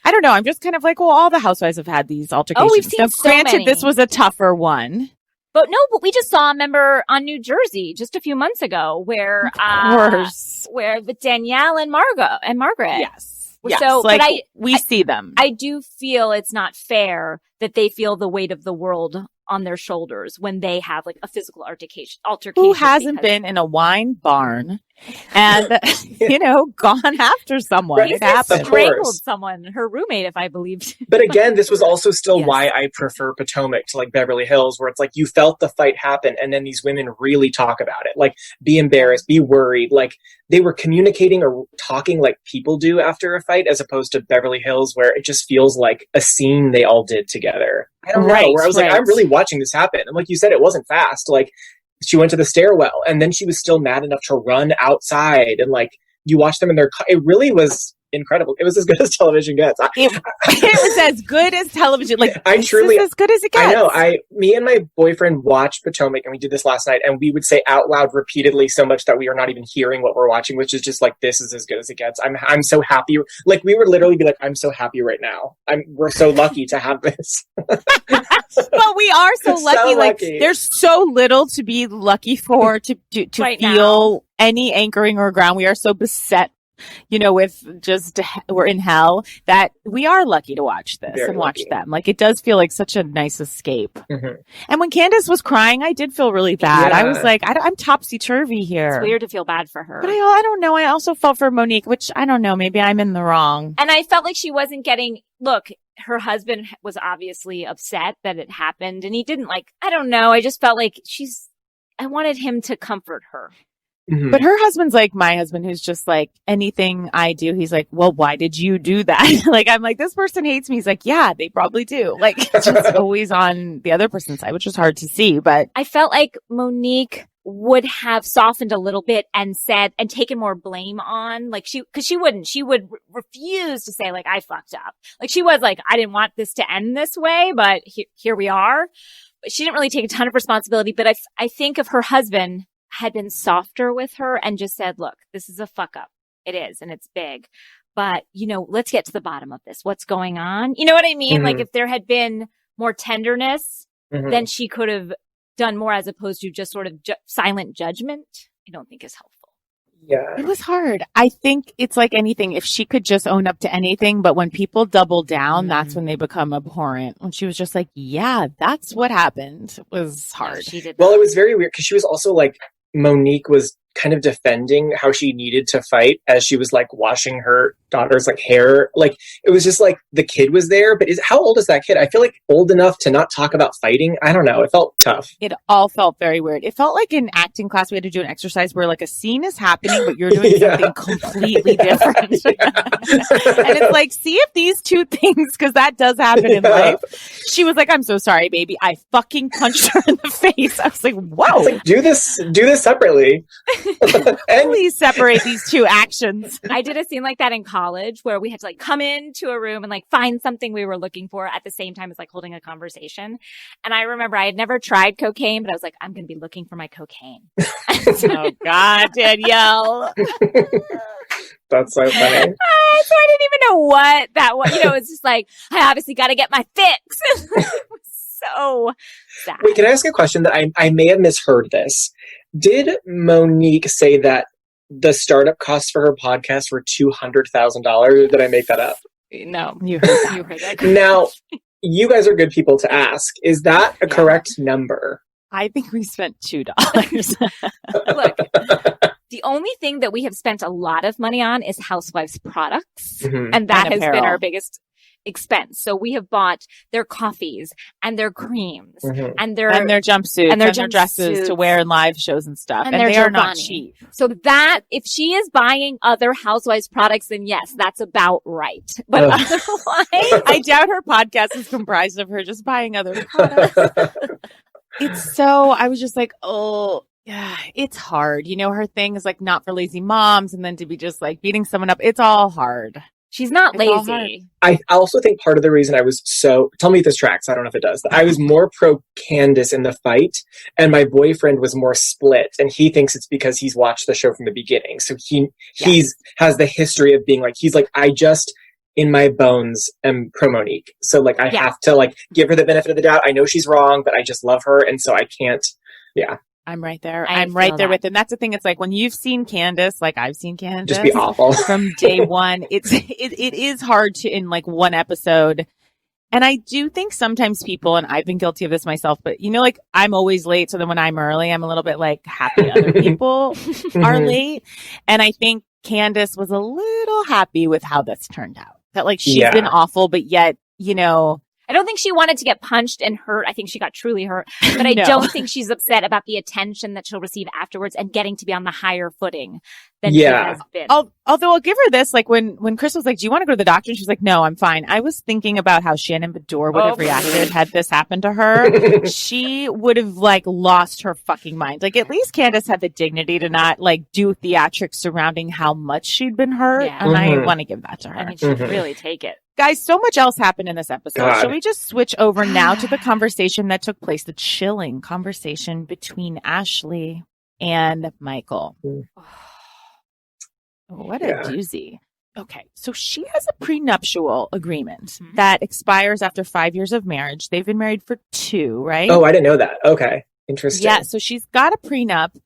I don't know. I'm just kind of like, well, all the housewives have had these altercations. Oh, we've seen so granted, many. This was a tougher one. But we just saw a member on New Jersey just a few months ago where with Danielle and Margaret. Yes. So, like, but we see them. I do feel it's not fair that they feel the weight of the world on their shoulders when they have like a physical altercation. Who hasn't been in a wine barn and, you know, gone after someone? Right. It happens. Strangled someone, her roommate, if I believed. But again, this was also still why I prefer Potomac to like Beverly Hills, where it's like you felt the fight happen and then these women really talk about it. Like be embarrassed, be worried. Like they were communicating or talking like people do after a fight, as opposed to Beverly Hills, where it just feels like a scene they all did together. I don't know. Where I was like, I'm really watching this happen. And like you said, it wasn't fast. Like she went to the stairwell and then she was still mad enough to run outside, and like you watch them in their car. It really was incredible. It was as good as television gets. It was as good as television. Like, I truly, as good as it gets. I know. Me and my boyfriend watched Potomac, and we did this last night, and we would say out loud repeatedly so much that we are not even hearing what we're watching, which is just like, this is as good as it gets. I'm so happy. Like, we would literally be like, I'm so happy right now. We're so lucky to have this. But we are so lucky. So like, lucky. there's so little to be lucky for, to Right feel now. any anchoring or ground. We are so beset, with just, we're in hell, that we are lucky to watch this Very and watch lucky. them. Like, it does feel like such a nice escape. Mm-hmm. And when Candace was crying, I did feel really bad. Yeah. I was like, I'm topsy-turvy here. It's weird to feel bad for her. But I don't know. I also felt for Monique, which I don't know. Maybe I'm in the wrong. And I felt like she wasn't getting, look, her husband was obviously upset that it happened, and he didn't I don't know. I just felt like I wanted him to comfort her. Mm-hmm. But her husband's like my husband, who's just like, anything I do, he's like, well, why did you do that? Like, I'm like, this person hates me. He's like, yeah, they probably do. Like, it's just always on the other person's side, which is hard to see. But I felt like Monique would have softened a little bit and said, and taken more blame on, cause she would refuse to say I fucked up. Like, she was like, I didn't want this to end this way, but here we are. But she didn't really take a ton of responsibility. But I think if her husband had been softer with her and just said, look, this is a fuck up. It is, and it's big. But, let's get to the bottom of this. What's going on? You know what I mean? Mm-hmm. Like, if there had been more tenderness, Mm-hmm. then she could have done more, as opposed to just sort of silent judgment. I don't think is helpful. Yeah. it was hard. I think it's like anything. If she could just own up to anything, but when people double down, that's when they become abhorrent. When she was just like, yeah, that's what happened. It was hard. No, she did. Well, it was very weird because she was also like, Monique was kind of defending how she needed to fight as she was like washing her daughter's hair. Like, it was just like the kid was there, but how old is that kid? I feel like old enough to not talk about fighting. I don't know. It felt tough. It all felt very weird. It felt like in acting class, we had to do an exercise where a scene is happening, but you're doing Yeah. something completely different. And it's like, see if these two things, because that does happen in life. She was like, I'm so sorry, baby. I fucking punched her in the face. I was like, whoa. It's like, do this separately. And Please separate these two actions. I did a scene like that in college where we had to come into a room and find something we were looking for at the same time as holding a conversation. And I remember I had never tried cocaine, but I was like, I'm going to be looking for my cocaine. Oh God, Danielle. that's so funny. So I didn't even know what that was. It's just I obviously got to get my fix. It was so sad. Wait, can I ask a question that I may have misheard this? Did Monique say that the startup costs for her podcast were $200,000? Or did I make that up? No, You heard that. you heard that. Now, you guys are good people to ask. Is that a correct number? I think we spent $2. Look, the only thing that we have spent a lot of money on is Housewives products. Mhm. And that And has been apparel. our biggest expense. So we have bought their coffees and their creams Mhm. and their, And their jumpsuits And and their their dresses jumpsuits. to wear in live shows and stuff. And And their they are not Giovanni. cheap. so that if she is buying other Housewives products, then yes, that's about right. But Ugh. otherwise, I doubt her podcast is comprised of her just buying other products. I was just like, oh, yeah, it's hard. Her thing is not for lazy moms, and then to be just beating someone up. It's all hard. she's not It's all lazy. I also think part of the reason I was tell me if this tracks, I don't know if it does. I was more pro Candace in the fight, and my boyfriend was more split, and he thinks it's because he's watched the show from the beginning. So has the history of being I just in my bones am pro Monique. So I have to give her the benefit of the doubt. I know she's wrong, but I just love her, and so I can't. Yeah. I'm right there. I I'm right feel there that. with it. And that's the thing. It's when you've seen Candace, I've seen Candace. Just be awful. From day one. It is hard to in one episode. And I do think sometimes people, and I've been guilty of this myself, but I'm always late. So then when I'm early, I'm a little bit happy other people are late. And I think Candace was a little happy with how this turned out. That she's been awful, but yet, I don't think she wanted to get punched and hurt. I think she got truly hurt. But I No. don't think she's upset about the attention that she'll receive afterwards and getting to be on the higher footing than she has been. Although I'll give her this, like when Chris was like, do you want to go to the doctor? And she's like, no, I'm fine. I was thinking about how Shannon Bedore would have reacted had this happened to her. She would have like lost her fucking mind. Like at least Candace had the dignity to not like do theatrics surrounding how much she'd been hurt. Yeah. And I want to give that to her. I mean, she could really take it. Guys, so much else happened in this episode. God. Shall we just switch over now to the conversation that took place, the chilling conversation between Ashley and Michael? What a doozy. Okay, so she has a prenuptial agreement that expires after 5 years of marriage. They've been married for 2, right? Oh, I didn't know that. Okay, interesting. Yeah, so she's got a prenup,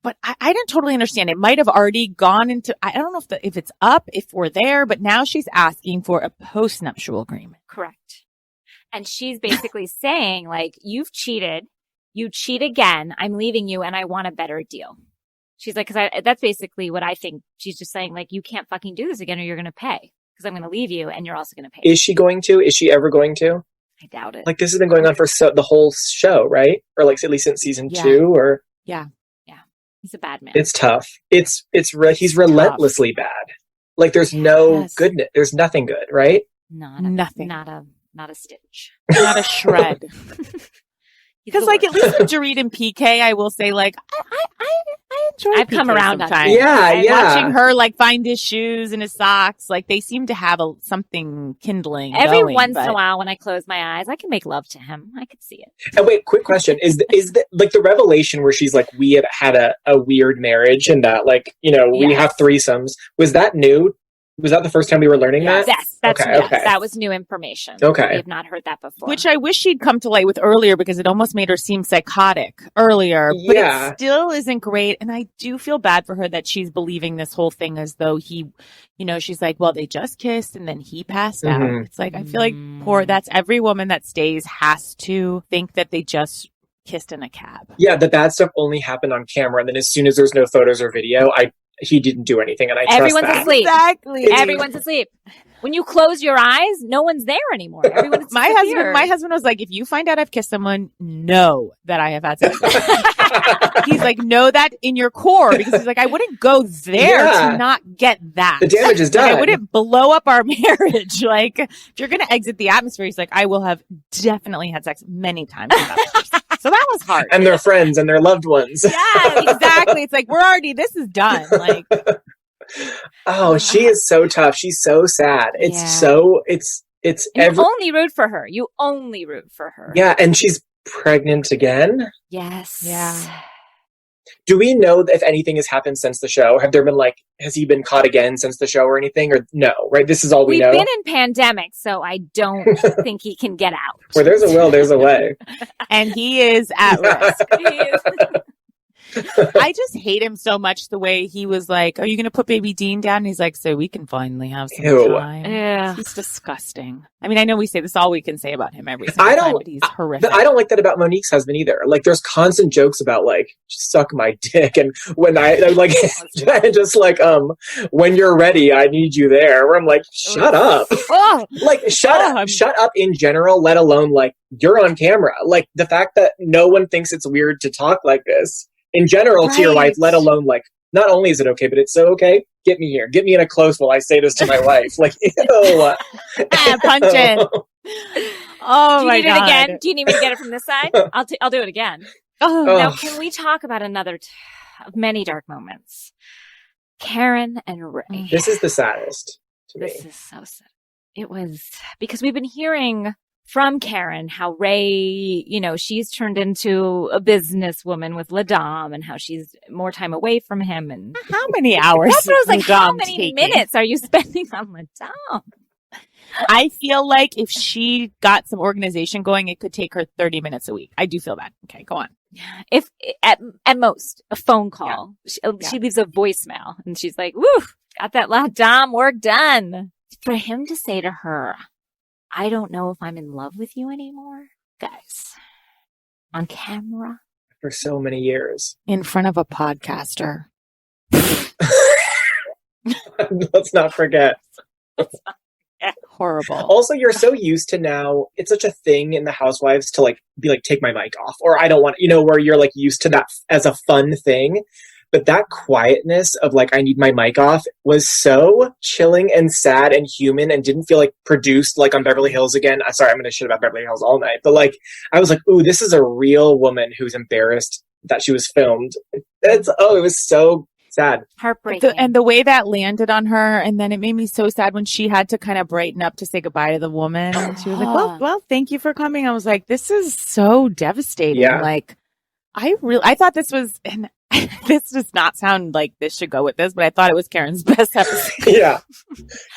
but I didn't totally understand. It might have already gone into, I don't know if it's up, if we're there, but now she's asking for a postnuptial agreement. Correct. And she's basically saying, like, you've cheated. You cheat again. I'm leaving you and I want a better deal. She's like, that's basically what I think. She's just saying, like, you can't fucking do this again or you're going to pay because I'm going to leave you and you're also going to pay. Is she going to? Is she ever going to? I doubt it. Like, this has been going on for the whole show, right? Or like at least since season 2 or... Yeah. He's a bad man. It's tough. He's relentlessly bad. Like there's no goodness. There's nothing good, right? Nothing. Not a stitch. Not a shred. Because like at least with Dorit and PK, I will say like I enjoy. I've come around on sometimes. Yeah. Watching her like find his shoes and his socks, like they seem to have something kindling. Every going, once in a while, when I close my eyes, I can make love to him. I could see it. And wait, quick question: is the like the revelation where she's like, we have had a weird marriage and that like we have threesomes? Was that new? Was that the first time we were learning that? Yes, that's okay, new. okay. That was new information. Okay. We have not heard that before. Which I wish she'd come to light with earlier because it almost made her seem psychotic earlier. But it still isn't great. And I do feel bad for her that she's believing this whole thing as though he, she's like, well, they just kissed and then he passed out. It's like, I feel like that's every woman that stays has to think that they just kissed in a cab. Yeah, the bad stuff only happened on camera. And then as soon as there's no photos or video, he didn't do anything, and I trust Everyone's that. asleep. Exactly. Everyone's asleep. When you close your eyes, no one's there anymore. Everyone's my husband was like, if you find out I've kissed someone, know that I have had sex. He's like, know that in your core, because he's like, I wouldn't go there to not get that. The damage is done. Like, I wouldn't blow up our marriage. Like, if you're going to exit the atmosphere, he's like, I will have definitely had sex many times. So that was hard. And their friends and their loved ones. Yeah, exactly. It's like, this is done. Like, oh, she is so tough. She's so sad. It's you only root for her. You only root for her. Yeah, and she's pregnant again. Yes. Yeah. Do we know if anything has happened since the show? Have there been has he been caught again since the show or anything? Or no, right? This is all we know. We've been in pandemic, so I don't think he can get out. Where there's a will, there's a way. And he is at risk. He is. I just hate him so much the way he was like, are you going to put baby Dean down? And he's like, so we can finally have some time. Yeah. He's disgusting. I mean, I know we say this all we can say about him every single time, but he's horrific. I don't like that about Monique's husband either. Like, there's constant jokes about, suck my dick. And when when you're ready, I need you there. Where I'm like, shut up. Shut up in general, let alone, you're on camera. Like, the fact that no one thinks it's weird to talk like this in general to your wife, let alone, not only is it okay, but it's so okay. Get me here. Get me in a close while I say this to my wife. Ew. Punch in. Oh, my God. Do you need it again? Do you need me to get it from this side? I'll do it again. Oh. Now, can we talk about another of many dark moments? Karen and Ray. This is the saddest to me. This is so sad. It was because we've been hearing from Karen how Ray, she's turned into a businesswoman with LaDom and how she's more time away from him. And how many hours? That's what I was like, how many minutes are you spending on LaDom? I feel like if she got some organization going, it could take her 30 minutes a week. I do feel that. Okay, go on. If at most a phone call, she leaves a voicemail and she's like, woo, got that LaDom work done. For him to say to her, I don't know if I'm in love with you anymore. Guys, on camera. For so many years. In front of a podcaster. Let's not forget. Horrible. Also, you're so used to now, it's such a thing in the Housewives to like be like, take my mic off, or I don't want, where you're like used to that as a fun thing. But that quietness of like, I need my mic off was so chilling and sad and human and didn't feel like produced like on Beverly Hills again. Sorry, I'm going to shit about Beverly Hills all night. But like, I was like, ooh, this is a real woman who's embarrassed that she was filmed. It was so sad. Heartbreaking. And the way that landed on her, and then it made me so sad when she had to kind of brighten up to say goodbye to the woman. And she was like, well, thank you for coming. I was like, this is so devastating. Yeah. Like, I thought this was, and this does not sound like this should go with this, but I thought it was Karen's best episode.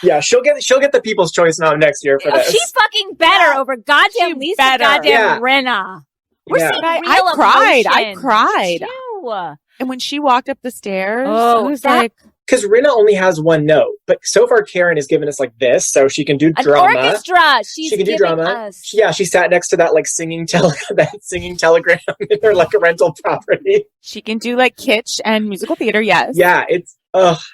Yeah. She'll get the People's Choice nom next year for this. She's fucking better over goddamn Lisa, goddamn Rinna. We're seeing real I cried. Too. And when she walked up the stairs, I was like, because Rinna only has one note, but so far Karen has given us like this, so she can do drama. An orchestra. She can do drama. Us. She sat next to that like singing telegram in her like a rental property. She can do like kitsch and musical theater. Yes. Yeah, it's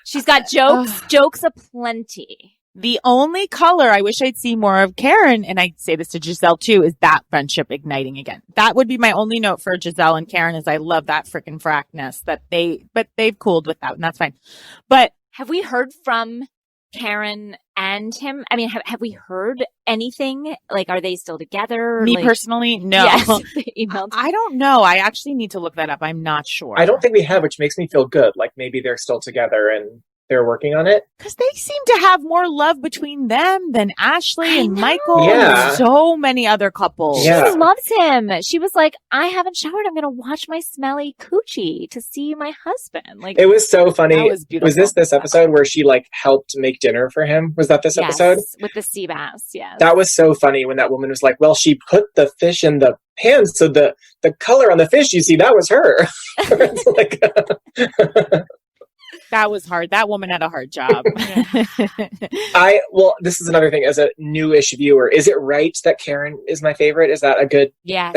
she's got jokes aplenty. The only color I wish I'd see more of Karen, and I say this to Giselle too, is that friendship igniting again. That would be my only note for Giselle and Karen, is I love that freaking frackness but they've cooled with that, and that's fine. But have we heard from Karen and him? I mean, have we heard anything? Like, are they still together? Me personally, no. Yes, emailed. I don't know. I actually need to look that up. I'm not sure. I don't think we have, which makes me feel good. Like maybe they're still together and they're working on it. Because they seem to have more love between them than Ashley and Michael yeah. and so many other couples. She loves him. She was like, I haven't showered. I'm going to wash my smelly coochie to see my husband. Like, it was so funny. Was this episode where she like helped make dinner for him? Was that this episode? With the sea bass, yes. That was so funny when that woman was like, well, she put the fish in the pan, so the color on the fish, you see, that was her. That was hard. That woman had a hard job. This is another thing. As a newish viewer, is it right that Karen is my favorite? Is that a good? Yes.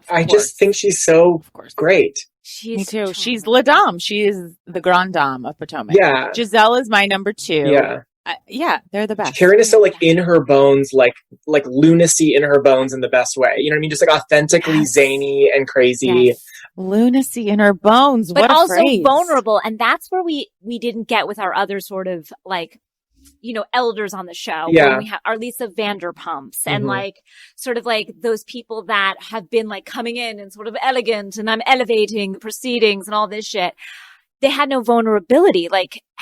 I just think she's so great. Me too. She's La Dame. She is the Grande Dame of Potomac. Yeah. Giselle is my number 2. Yeah. They're the best. Karen is so like in her bones, like lunacy in her bones in the best way. You know what I mean? Just like authentically zany and crazy. Yes. Lunacy in her bones. But what a also phrase. vulnerable. And that's where we didn't get with our other sort of like, elders on the show. Yeah. When we have our Lisa Vanderpumps and like sort of like those people that have been like coming in and sort of elegant and I'm elevating the proceedings and all this shit. They had no vulnerability.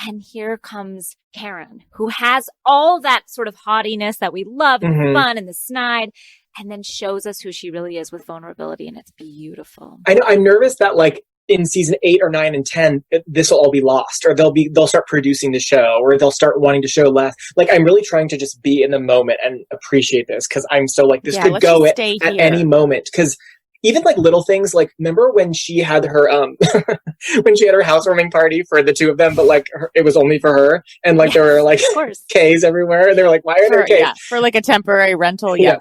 And here comes Karen, who has all that sort of haughtiness that we love and the fun and the snide, and then shows us who she really is with vulnerability. And it's beautiful. I know. I'm nervous that like in season 8 or 9 and 10, this will all be lost, or they'll start producing the show, or they'll start wanting to show less. Like, I'm really trying to just be in the moment and appreciate this. Cause I'm so like, this could go at any moment. Cause even like little things, like remember when she had her housewarming party for the two of them, but like it was only for her, and like there were like K's everywhere, and they were like, "Why are there K's?" Yeah, for like a temporary rental. Yeah.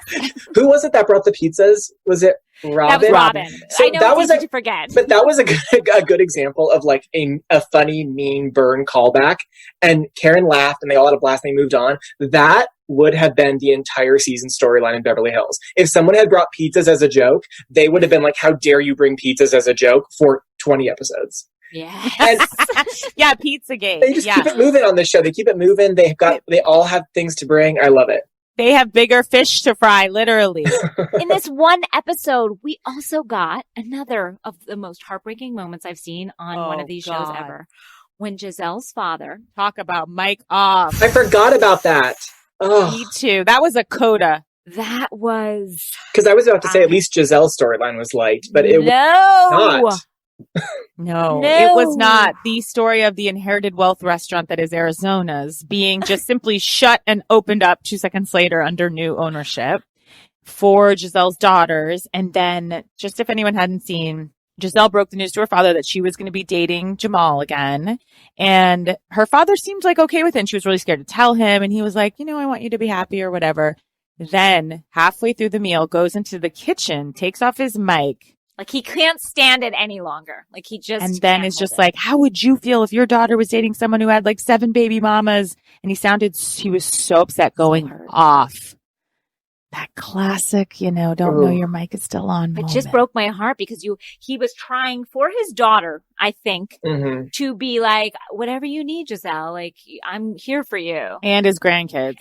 Who was it that brought the pizzas? Was it Robin? That was Robin. So I know that was easy to forget, but that was a good example of like a funny, mean burn callback. And Karen laughed, and they all had a blast, and they moved on. That would have been the entire season storyline in Beverly Hills. If someone had brought pizzas as a joke, they would have been like, how dare you bring pizzas as a joke for 20 episodes. Yeah. Yeah, Pizzagate. They just keep it moving on this show. They keep it moving. They all have things to bring. I love it. They have bigger fish to fry, literally. In this one episode, we also got another of the most heartbreaking moments I've seen on one of these shows ever. When Giselle's father... Talk about mic off. I forgot about that. Oh. Me too. That was a coda. That was... Because I was about to say at least Giselle's storyline was light, but it was not. No, it was not. The story of the inherited wealth restaurant that is Arizona's being just simply shut and opened up 2 seconds later under new ownership for Giselle's daughters. And then, just if anyone hadn't seen, Giselle broke the news to her father that she was going to be dating Jamal again. And her father seemed like okay with it. And she was really scared to tell him. And he was like, I want you to be happy or whatever. Then halfway through the meal, goes into the kitchen, takes off his mic, Like he can't stand it any longer. Like he just and then it's just like, how would you feel if your daughter was dating someone who had like 7 baby mamas? And he was so upset going off. That classic, don't know your mic is still on. It just broke my heart because he was trying for his daughter, I think, to be like, whatever you need, Giselle, like I'm here for you. And his grandkids.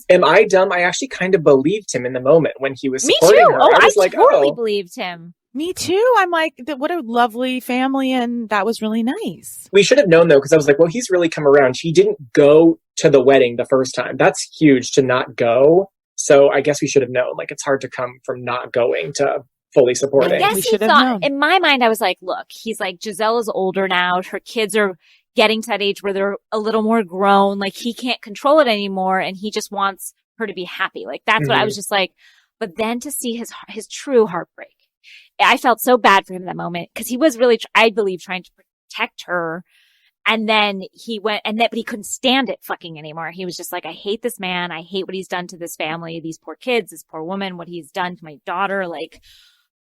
Am I dumb? I actually kind of believed him in the moment when he was supporting her. I was like, totally believed him. Me too. I'm like, what a lovely family. And that was really nice. We should have known though, because I was like, well, he's really come around. He didn't go to the wedding the first time. That's huge to not go. So I guess we should have known. Like, it's hard to come from not going to fully supporting. I guess he thought, in my mind, I was like, look, he's like, Giselle is older now. Her kids are getting to that age where they're a little more grown. Like, he can't control it anymore. And he just wants her to be happy. Like, that's what I was just like. But then to see his true heartbreak, I felt so bad for him in that moment because he was really, I believe, trying to protect her. And then he went, but he couldn't stand it fucking anymore. He was just like, I hate this man. I hate what he's done to this family, these poor kids, this poor woman, what he's done to my daughter. Like,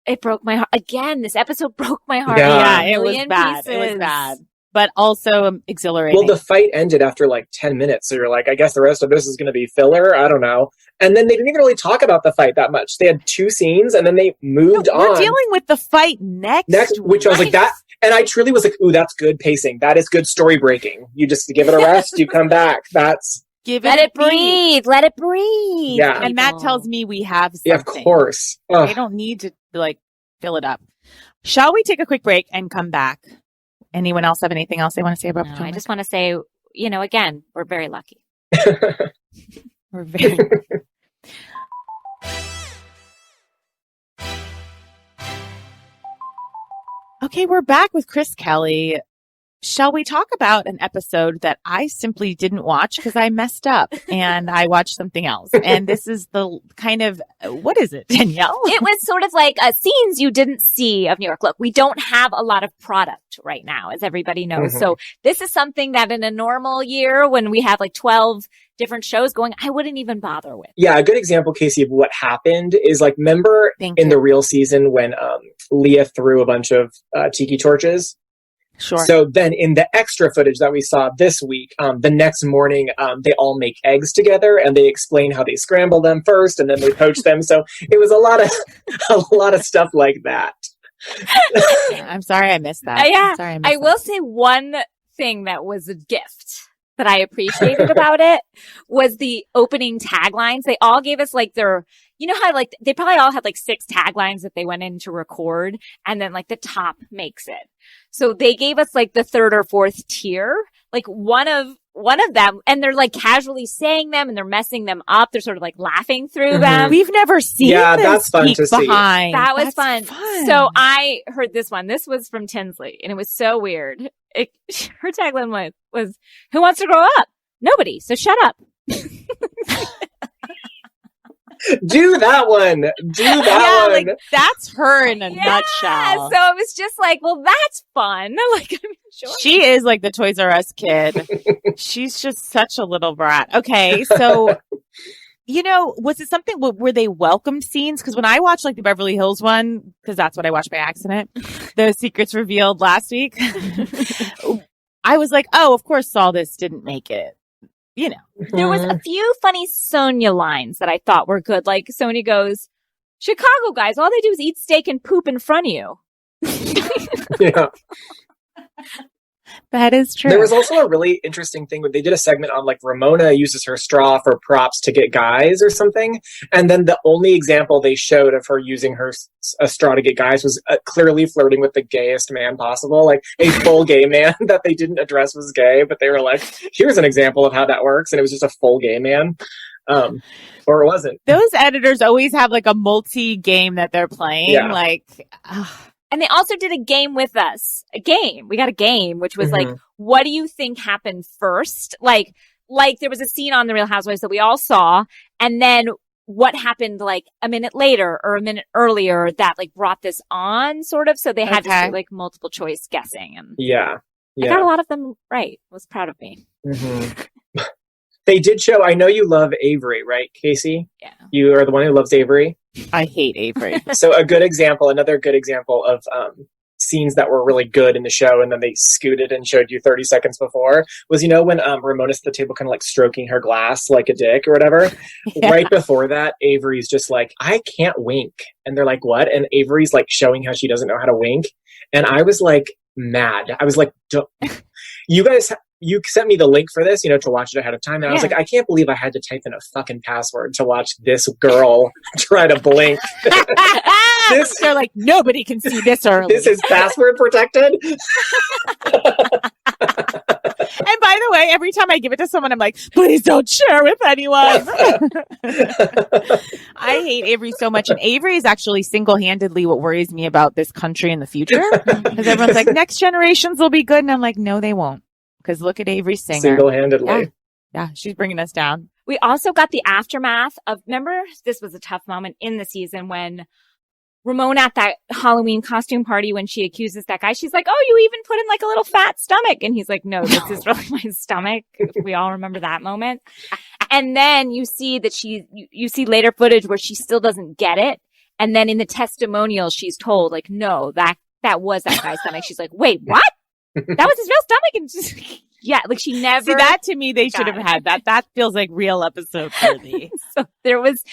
it broke my heart. Again, this episode broke my heart. Yeah, it was bad. It was bad. But also exhilarating. Well, the fight ended after like 10 minutes. So you're like, I guess the rest of this is going to be filler. I don't know. And then they didn't even really talk about the fight that much. They had 2 scenes and then they moved on. We're dealing with the fight next, which I was like, that. And I truly was like, ooh, that's good pacing. That is good story breaking. You just give it a rest. You come back. That's. Let it breathe. Let it breathe. Yeah. And that tells me we have something. Yeah, of course. Ugh. They don't need to like fill it up. Shall we take a quick break and come back? Anyone else have anything else they want to say about Potomac? I just want to say, again, we're very lucky. We're very Okay, we're back with Chris Kelly. Shall we talk about an episode that I simply didn't watch because I messed up and I watched something else? And this is the kind of, what is it, Danielle? It was sort of like scenes you didn't see of New York. Look, we don't have a lot of product right now, as everybody knows. So this is something that in a normal year when we have like 12 different shows going, I wouldn't even bother with. Yeah, a good example, Casey, of what happened is like, remember the real season when Leah threw a bunch of tiki torches? Sure. So then in the extra footage that we saw this week, the next morning, they all make eggs together and they explain how they scramble them first and then they poach them. So it was a lot of stuff like that. I'm sorry I missed that. I will say one thing that was a gift that I appreciated about it was the opening taglines. They all gave us like their, how like they probably all had like 6 taglines that they went in to record and then like the top makes it. So they gave us like the 3rd or 4th tier, like one of them, and they're like casually saying them and they're messing them up. They're sort of like laughing through them. We've never seen this that's fun to see. That was fun. So I heard this one. This was from Tinsley and it was so weird. Her tagline was, who wants to grow up? Nobody. So shut up. Do that one. Like that's her in a nutshell. So it was just like, well, that's fun. Like, I'm sure she is like the Toys R Us kid. She's just such a little brat. Okay, so was it something? Were they welcomed scenes? Because when I watched like the Beverly Hills one, because that's what I watched by accident, the secrets revealed last week, I was like, oh, of course, all this didn't make it. There was a few funny Sonia lines that I thought were good. Like Sonia goes, Chicago guys, all they do is eat steak and poop in front of you. Yeah. That is true. There was also a really interesting thing where they did a segment on like Ramona uses her straw for props to get guys or something. And then the only example they showed of her using a straw to get guys was clearly flirting with the gayest man possible. Like a full gay man that they didn't address was gay, but they were like, here's an example of how that works. And it was just a full gay man. Or it wasn't. Those editors always have like a multi-game that they're playing. Yeah. And they also did a game with us. We got a game, which was like, what do you think happened first? Like there was a scene on The Real Housewives that we all saw. And then what happened like a minute later or a minute earlier that like brought this on sort of. So they had to do like multiple choice guessing. And yeah. I got a lot of them right. I was proud of me. They did show, I know you love Avery, right, Casey? Yeah. You are the one who loves Avery. I hate Avery. So another good example of scenes that were really good in the show and then they scooted and showed you 30 seconds before was, when Ramona's at the table kind of like stroking her glass like a dick or whatever. Yeah. Right before that, Avery's just like, I can't wink. And they're like, what? And Avery's like showing how she doesn't know how to wink. And I was like mad. I was like, you sent me the link for this, to watch it ahead of time. And I was like, I can't believe I had to type in a fucking password to watch this girl try to blink. They're like, nobody can see this early. This is password protected. And by the way, every time I give it to someone, I'm like, please don't share with anyone. I hate Avery so much. And Avery is actually single-handedly what worries me about this country in the future. Because everyone's like, next generations will be good. And I'm like, no, they won't. Because look at Avery Singer. Single-handedly. Yeah, she's bringing us down. We also got the aftermath of, remember, this was a tough moment in the season when Ramona at that Halloween costume party, when she accuses that guy, she's like, oh, you even put in like a little fat stomach. And he's like, no, this is really my stomach. We all remember that moment. And then you see that you see later footage where she still doesn't get it. And then in the testimonial, she's told like, no, that was that guy's stomach. She's like, wait, what? That was his real stomach. And just, yeah, like she never. See, that to me, they should have had that. That feels like real episode worthy. So there was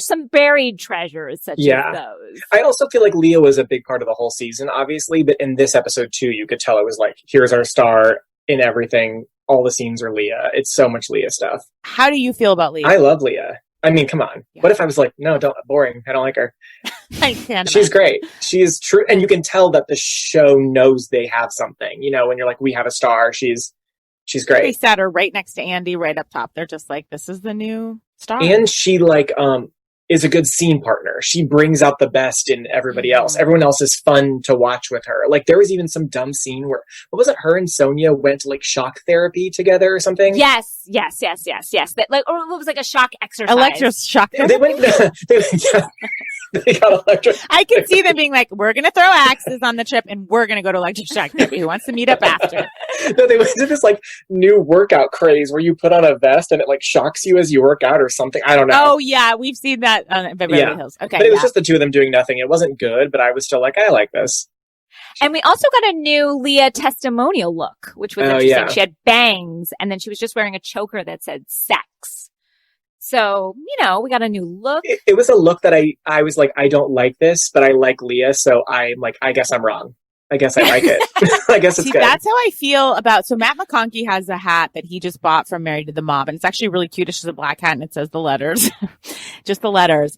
some buried treasures such as those. I also feel like Leah was a big part of the whole season, obviously, but in this episode too, you could tell it was like, here's our star in everything. All the scenes are Leah. It's so much Leah stuff. How do you feel about Leah? I love Leah. I mean, come on. Yeah. What if I was like, no, boring. I don't like her. I can't. She's great. She is true. And you can tell that the show knows they have something, when you're like, we have a star. She's great. They sat her right next to Andy, right up top. They're just like, this is the new star. And she is a good scene partner. She brings out the best in everybody else. Everyone else is fun to watch with her. Like there was even some dumb scene where, what was it? Her and Sonia went to like shock therapy together or something. Yes. That like, or it was like a shock exercise. Electroshock therapy. They got electric. I can see them being like, we're going to throw axes on the trip and we're going to go to electroshock therapy. Who wants to meet up after? No, they went to this like new workout craze where you put on a vest and it like shocks you as you work out or something. I don't know. Oh yeah. We've seen that on Beverly Hills. Okay. But it was just the two of them doing nothing. It wasn't good, but I was still like, I like this. And we also got a new Leah testimonial look, which was interesting. Yeah. She had bangs and then she was just wearing a choker that said sex. So, we got a new look. It was a look that I was like, I don't like this, but I like Leah. So I'm like, I guess I'm wrong. I guess I like it. I guess it's good. That's how I feel about, so Matt McConkey has a hat that he just bought from Married to the Mob. And it's actually really cute. It's just a black hat and it says the letters, just the letters.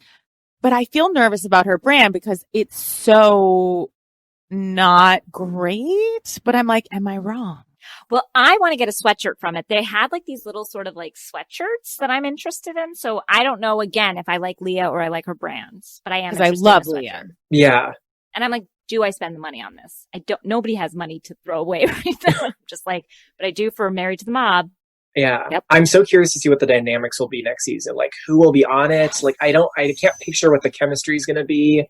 But I feel nervous about her brand because it's so not great. But I'm like, am I wrong? Well, I want to get a sweatshirt from it. They had like these little sort of like sweatshirts that I'm interested in. So I don't know again if I like Leah or I like her brands, but I am. Because I love Leah. Yeah. And I'm like, do I spend the money on this? Nobody has money to throw away right now. I'm just like, but I do for Married to the Mob. Yeah. Yep. I'm so curious to see what the dynamics will be next season. Like who will be on it? Like I can't picture what the chemistry is going to be.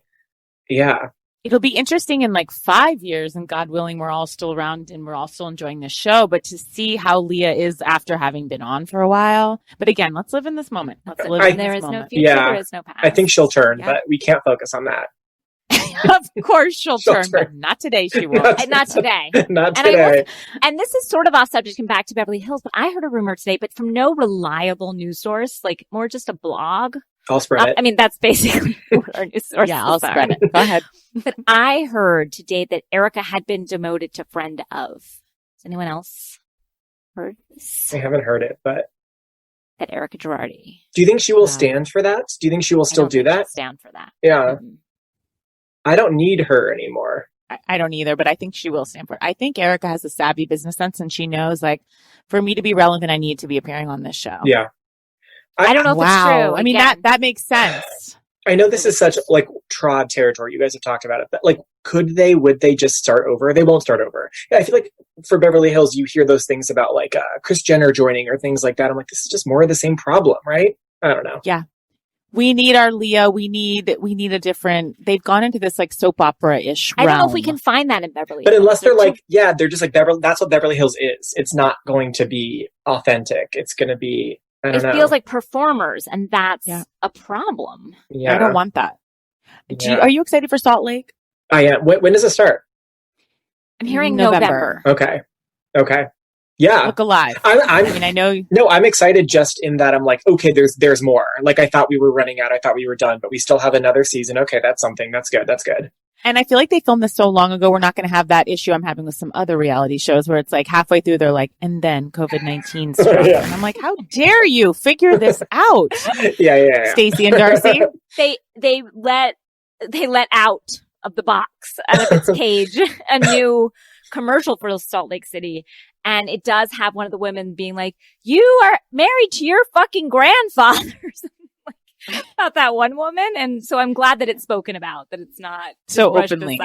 Yeah. It'll be interesting in like 5 years and God willing, we're all still around and we're all still enjoying this show, but to see how Leah is after having been on for a while. But again, let's live in this moment. There is no future, there is no past. I think she'll turn, but we can't focus on that. Of course she'll turn, but not today she won't. Not today. Not today. And this is sort of off subject and back to Beverly Hills, but I heard a rumor today, but from no reliable news source, like more just a blog. I'll spread it. I mean, that's basically what our news source I'll spread it. Go ahead. But I heard today that Erica had been demoted to friend of. Has anyone else heard this? I haven't heard it, but. That Erica Girardi. Do you think she will stand for that? Do you think she will still do that? Stand for that. Yeah. Mm-hmm. I don't need her anymore. I don't either, but I think she will stand for it. I think Erica has a savvy business sense and she knows like, for me to be relevant, I need to be appearing on this show. Yeah. I don't know if it's true. I mean, that makes sense. I know this is such like trod territory. You guys have talked about it, but like, would they just start over? They won't start over. Yeah, I feel like for Beverly Hills, you hear those things about like Kris Jenner joining or things like that. I'm like, this is just more of the same problem, right? I don't know. Yeah. We need our Leah. We need a different. They've gone into this like soap opera-ish I don't know realm. if we can find that in Beverly But Hills. unless they're like, they're just like Beverly. That's what Beverly Hills is. It's not going to be authentic. It's going to be. I don't know. It feels like performers, and that's a problem. Yeah, I don't want that. Yeah. Are you excited for Salt Lake? I am. When does it start? I'm hearing November. Okay. Yeah. Look alive. I mean, I know. No, I'm excited just in that I'm like, okay, there's more. Like I thought we were running out. I thought we were done, but we still have another season. Okay, that's something. That's good. And I feel like they filmed this so long ago. We're not going to have that issue I'm having with some other reality shows where it's like halfway through, they're like, and then COVID-19 struck. Yeah. And I'm like, how dare you figure this out? Yeah. Stacey and Darcy. They let out of the box, out of its cage, a new commercial for Salt Lake City. And it does have one of the women being like, you are married to your fucking grandfathers. About that one woman. And so I'm glad that it's spoken about, that it's not so rushed openly.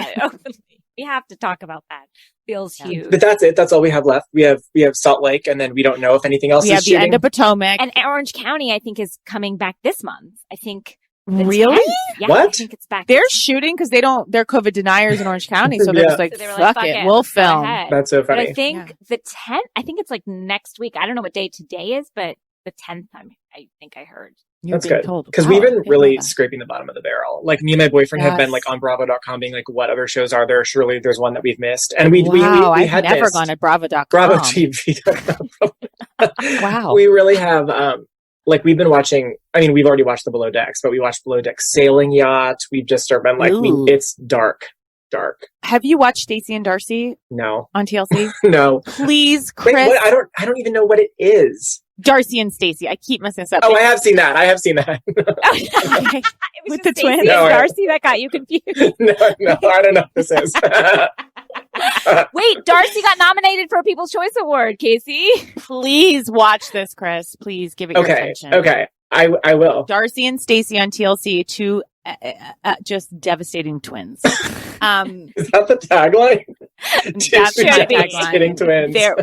We have to talk about that. Feels huge. But that's it. That's all we have left. We have Salt Lake, and then we don't know if anything else We is have the shooting. end of Potomac. And Orange County, I think, is coming back this month. I think. Really? 10th. Yeah, What? I think it's back. They're shooting because they're COVID deniers in Orange County. So they're Yeah. just like, So they were fuck like, it, we'll let's go film. ahead. That's so But funny. I think the 10th, I think it's like next week. I don't know what day today is, but the 10th time I think I heard. You're That's being good. told. Because Wow, we've I been didn't really know that. scraping the bottom of the barrel. Like me and my boyfriend have been Yes. like on Bravo.com being like, what other shows are there? Surely there's one that we've missed. And we I've had never missed gone to Bravo.com. Bravo TV. Wow. We really have, like we've been watching, I mean, we've already watched the Below Decks, but we watched Below Decks Sailing Yacht. We've just been like, Ooh. it's dark. Have you watched Stacey and Darcy No, on TLC? no. Please, Wait, Chris. what? I don't even know what it is. Darcy and Stacey. I keep messing this up. Oh, I have seen that. Okay. It was With just the Stacey twins? and No, Darcy that got you confused. no, I don't know what this is. Wait, Darcy got nominated for a People's Choice Award, Casey. Please watch this, Chris. Please give it your attention. Okay. I will. Darcy and Stacey on TLC, two just devastating twins. Is that the tagline? That's Two the devastating tagline. twins. They're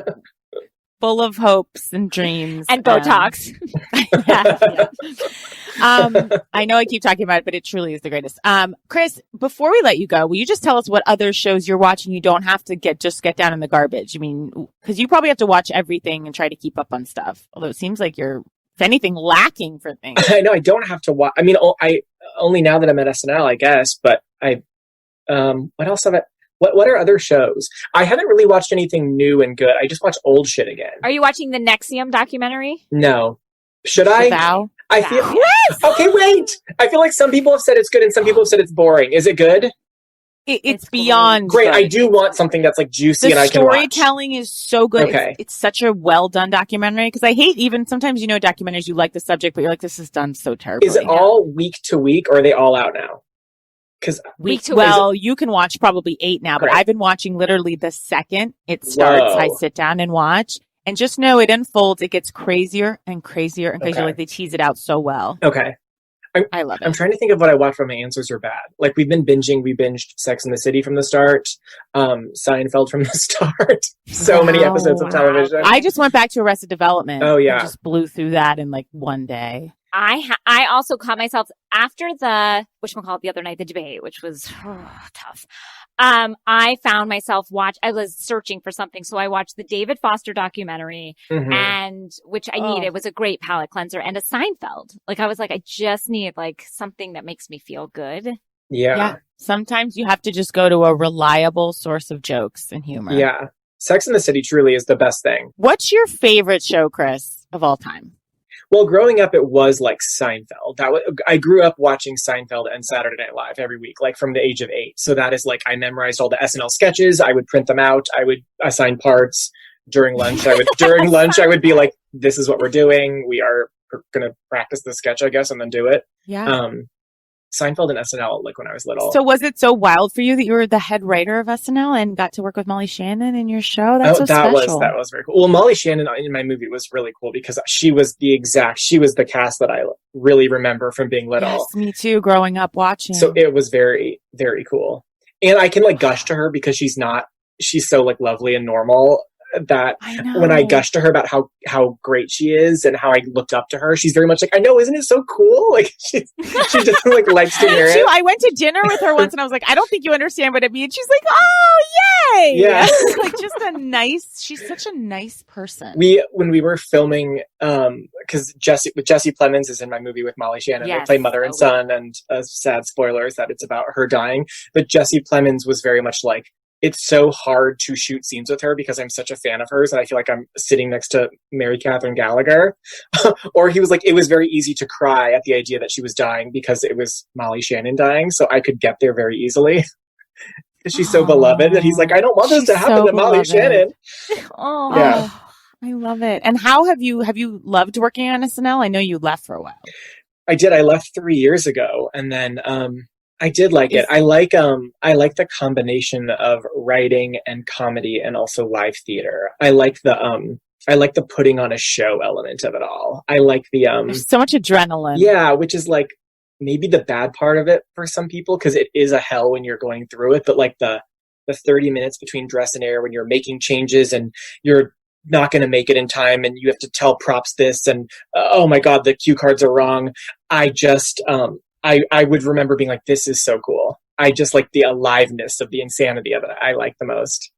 full of hopes and dreams. And Botox. I know I keep talking about it, but it truly is the greatest. Chris, before we let you go, will you just tell us what other shows you're watching? You don't have to get down in the garbage. I mean, because you probably have to watch everything and try to keep up on stuff. Although it seems like you're, if anything, lacking for things. I know I don't have to watch. I mean, I only now that I'm at SNL, I guess. But what else have I? What are other shows? I haven't really watched anything new and good. I just watch old shit again. Are you watching the Nexium documentary? No. Should I? Vow? I feel. Yes! Okay, wait. I feel like some people have said it's good and some people have said it's boring. Is it good? It's It's beyond Great. good. I do want something that's like juicy The and I can watch. storytelling is so good. Okay. It's such a well done documentary because I hate even sometimes documentaries you like the subject but you're like this is done so terribly. Is it all week to week or are they all out now? Because Week to well, you can watch probably 8 now, but Great. I've been watching literally the second it starts. Whoa. I sit down and watch, and just know it unfolds. It gets crazier and crazier and crazier. Okay. Like they tease it out so well. okay. I love I'm it. trying to think of what I watched when my answers are bad. Like we've been binging. We binged Sex and the City from the start, Seinfeld from the start. So many Wow. episodes of television. I just went back to Arrested Development. Oh, yeah. and just blew through that in like one day. I also caught myself after the whatchamacallit the other night, the debate, which was tough. I found myself I was searching for something. So I watched the David Foster documentary Mhm. and which I needed. It was a great palate cleanser and a Seinfeld. Like I was like, I just need like something that makes me feel good. Yeah. Sometimes you have to just go to a reliable source of jokes and humor. Yeah. Sex and the City truly is the best thing. What's your favorite show, Chris, of all time? Well, growing up, it was like Seinfeld. I grew up watching Seinfeld and Saturday Night Live every week, like from the age of 8. So that is like, I memorized all the SNL sketches. I would print them out. I would assign parts during lunch. During lunch, I would be like, this is what we're doing. We're going to practice the sketch, I guess, and then do it. Yeah. Seinfeld and SNL, like when I was little. So was it so wild for you that you were the head writer of SNL and got to work with Molly Shannon in your show? That's so special. That was very cool. Well, Molly Shannon in my movie was really cool because she was the cast that I really remember from being little. Yes, me too, growing up watching. So it was very, very cool. And I can like gush to her because she's so like lovely and normal. that when I gush to her about how great she is and how I looked up to her, she's very much like, I know, isn't it so cool? Like she just like likes to hear it. I went to dinner with her once and I was like, I don't think you understand what it means. She's like, oh, yay. Yeah. Like she's such a nice person. When we were filming, because Jesse Plemons is in my movie with Molly Shannon. They play mother and son, and a sad spoiler is that it's about her dying. But Jesse Plemons was very much like, it's so hard to shoot scenes with her because I'm such a fan of hers and I feel like I'm sitting next to Mary Catherine Gallagher. Or he was like, it was very easy to cry at the idea that she was dying because it was Molly Shannon dying, so I could get there very easily. She's so beloved that he's like, I don't want this to happen to Molly Shannon. Oh, yeah. I love it. And how have you loved working on SNL? I know you left for a while. I did. I left 3 years ago, and then I did like it. I like the combination of writing and comedy and also live theater. I like the putting on a show element of it all. I like the there's so much adrenaline. Yeah, which is like maybe the bad part of it for some people because it is a hell when you're going through it. But like the 30 minutes between dress and air when you're making changes and you're not going to make it in time and you have to tell props this and oh my god, the cue cards are wrong. I just I would remember being like, this is so cool. I just like the aliveness of the insanity of it. I like the most.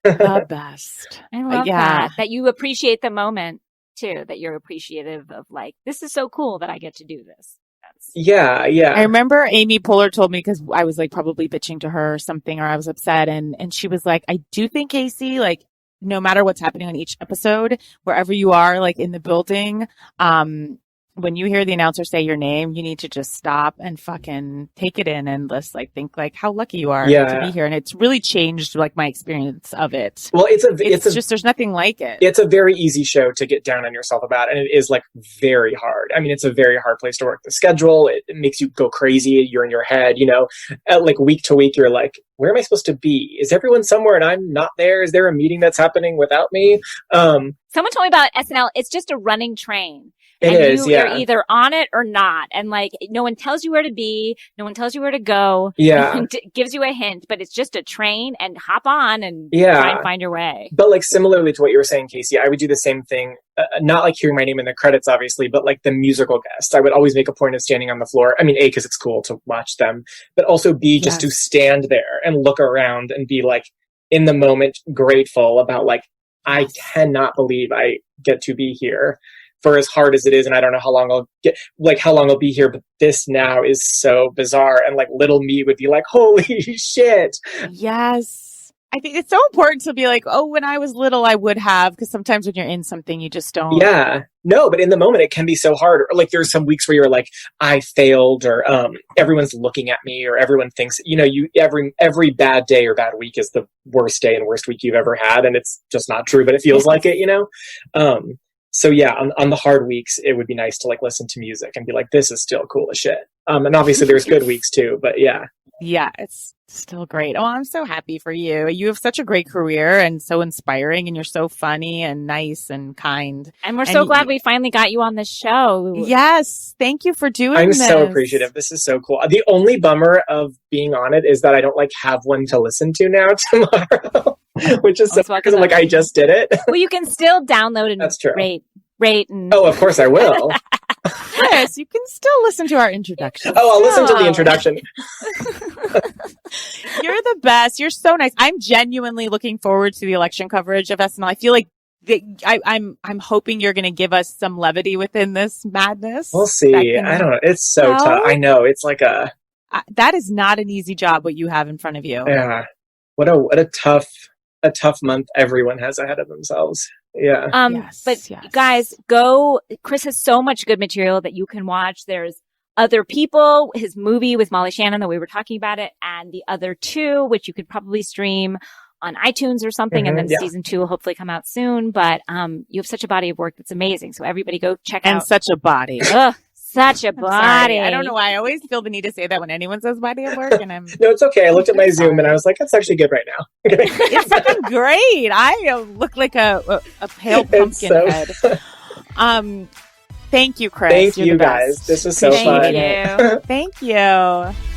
The best. I love that you appreciate the moment too, that you're appreciative of like, this is so cool that I get to do this. Yeah. I remember Amy Poehler told me, because I was like probably bitching to her or something, or I was upset, and she was like, I do think, Casey, like no matter what's happening on each episode, wherever you are, like in the building, when you hear the announcer say your name, you need to just stop and fucking take it in and just like think like how lucky you are to be here. And it's really changed like my experience of it. Well, it's just there's nothing like it. It's a very easy show to get down on yourself about, and it is like very hard. I mean, it's a very hard place to work the schedule. It makes you go crazy. You're in your head, you know, like week to week, you're like, where am I supposed to be? Is everyone somewhere and I'm not there? Is there a meeting that's happening without me? Someone told me about SNL. It's just a running train. You're either on it or not. And like, no one tells you where to be. No one tells you where to go. Yeah. No one gives you a hint, but it's just a train and hop on and try and find your way. But like similarly to what you were saying, Casey, I would do the same thing. Not like hearing my name in the credits, obviously, but like the musical guest. I would always make a point of standing on the floor. I mean, A, because it's cool to watch them, but also B, just to stand there and look around and be like in the moment grateful about like, I cannot believe I get to be here. For as hard as it is, and I don't know how long I'll be here, but this now is so bizarre. And like little me would be like, holy shit. Yes. I think it's so important to be like, oh, when I was little, I would have, because sometimes when you're in something, you just don't. Yeah. No, but in the moment, it can be so hard. Or like there's some weeks where you're like, I failed, or everyone's looking at me, or everyone thinks, you know, every bad day or bad week is the worst day and worst week you've ever had. And it's just not true, but it feels like it, you know? So yeah, on the hard weeks, it would be nice to like listen to music and be like, this is still cool as shit. And obviously there's good weeks too, but yeah. Yeah, it's still great. Oh, I'm so happy for you. You have such a great career and so inspiring, and you're so funny and nice and kind. And we're so glad we finally got you on the show. Yes. Thank you for doing this. I'm so appreciative. This is so cool. The only bummer of being on it is that I don't like have one to listen to now tomorrow. Which is because I'm like, I just did it. Well, you can still download and That's true. rate and... Oh, of course I will. Yes, you can still listen to our introduction. Oh, I'll listen to the introduction. You're the best. You're so nice. I'm genuinely looking forward to the election coverage of SNL. I feel like I'm hoping you're going to give us some levity within this madness. We'll see. I don't know. It's so tough. I know. It's like that is not an easy job, what you have in front of you. Yeah. What a tough month everyone has ahead of themselves. Yeah. But guys, go. Chris has so much good material that you can watch. There's Other People, his movie with Molly Shannon that we were talking about it, and the other two, which you could probably stream on iTunes or something. And then season 2 will hopefully come out soon. But you have such a body of work that's amazing. So everybody go check out. And such a body. Ugh, such a body. I don't know why I always feel the need to say that when anyone says body of work, and I'm No, it's okay. I looked at my Zoom and I was like, that's actually good right now. It's fucking great. I look like a pale pumpkin head. Thank you, Chris. Thank you guys. This was so fun. Thank you. Thank you.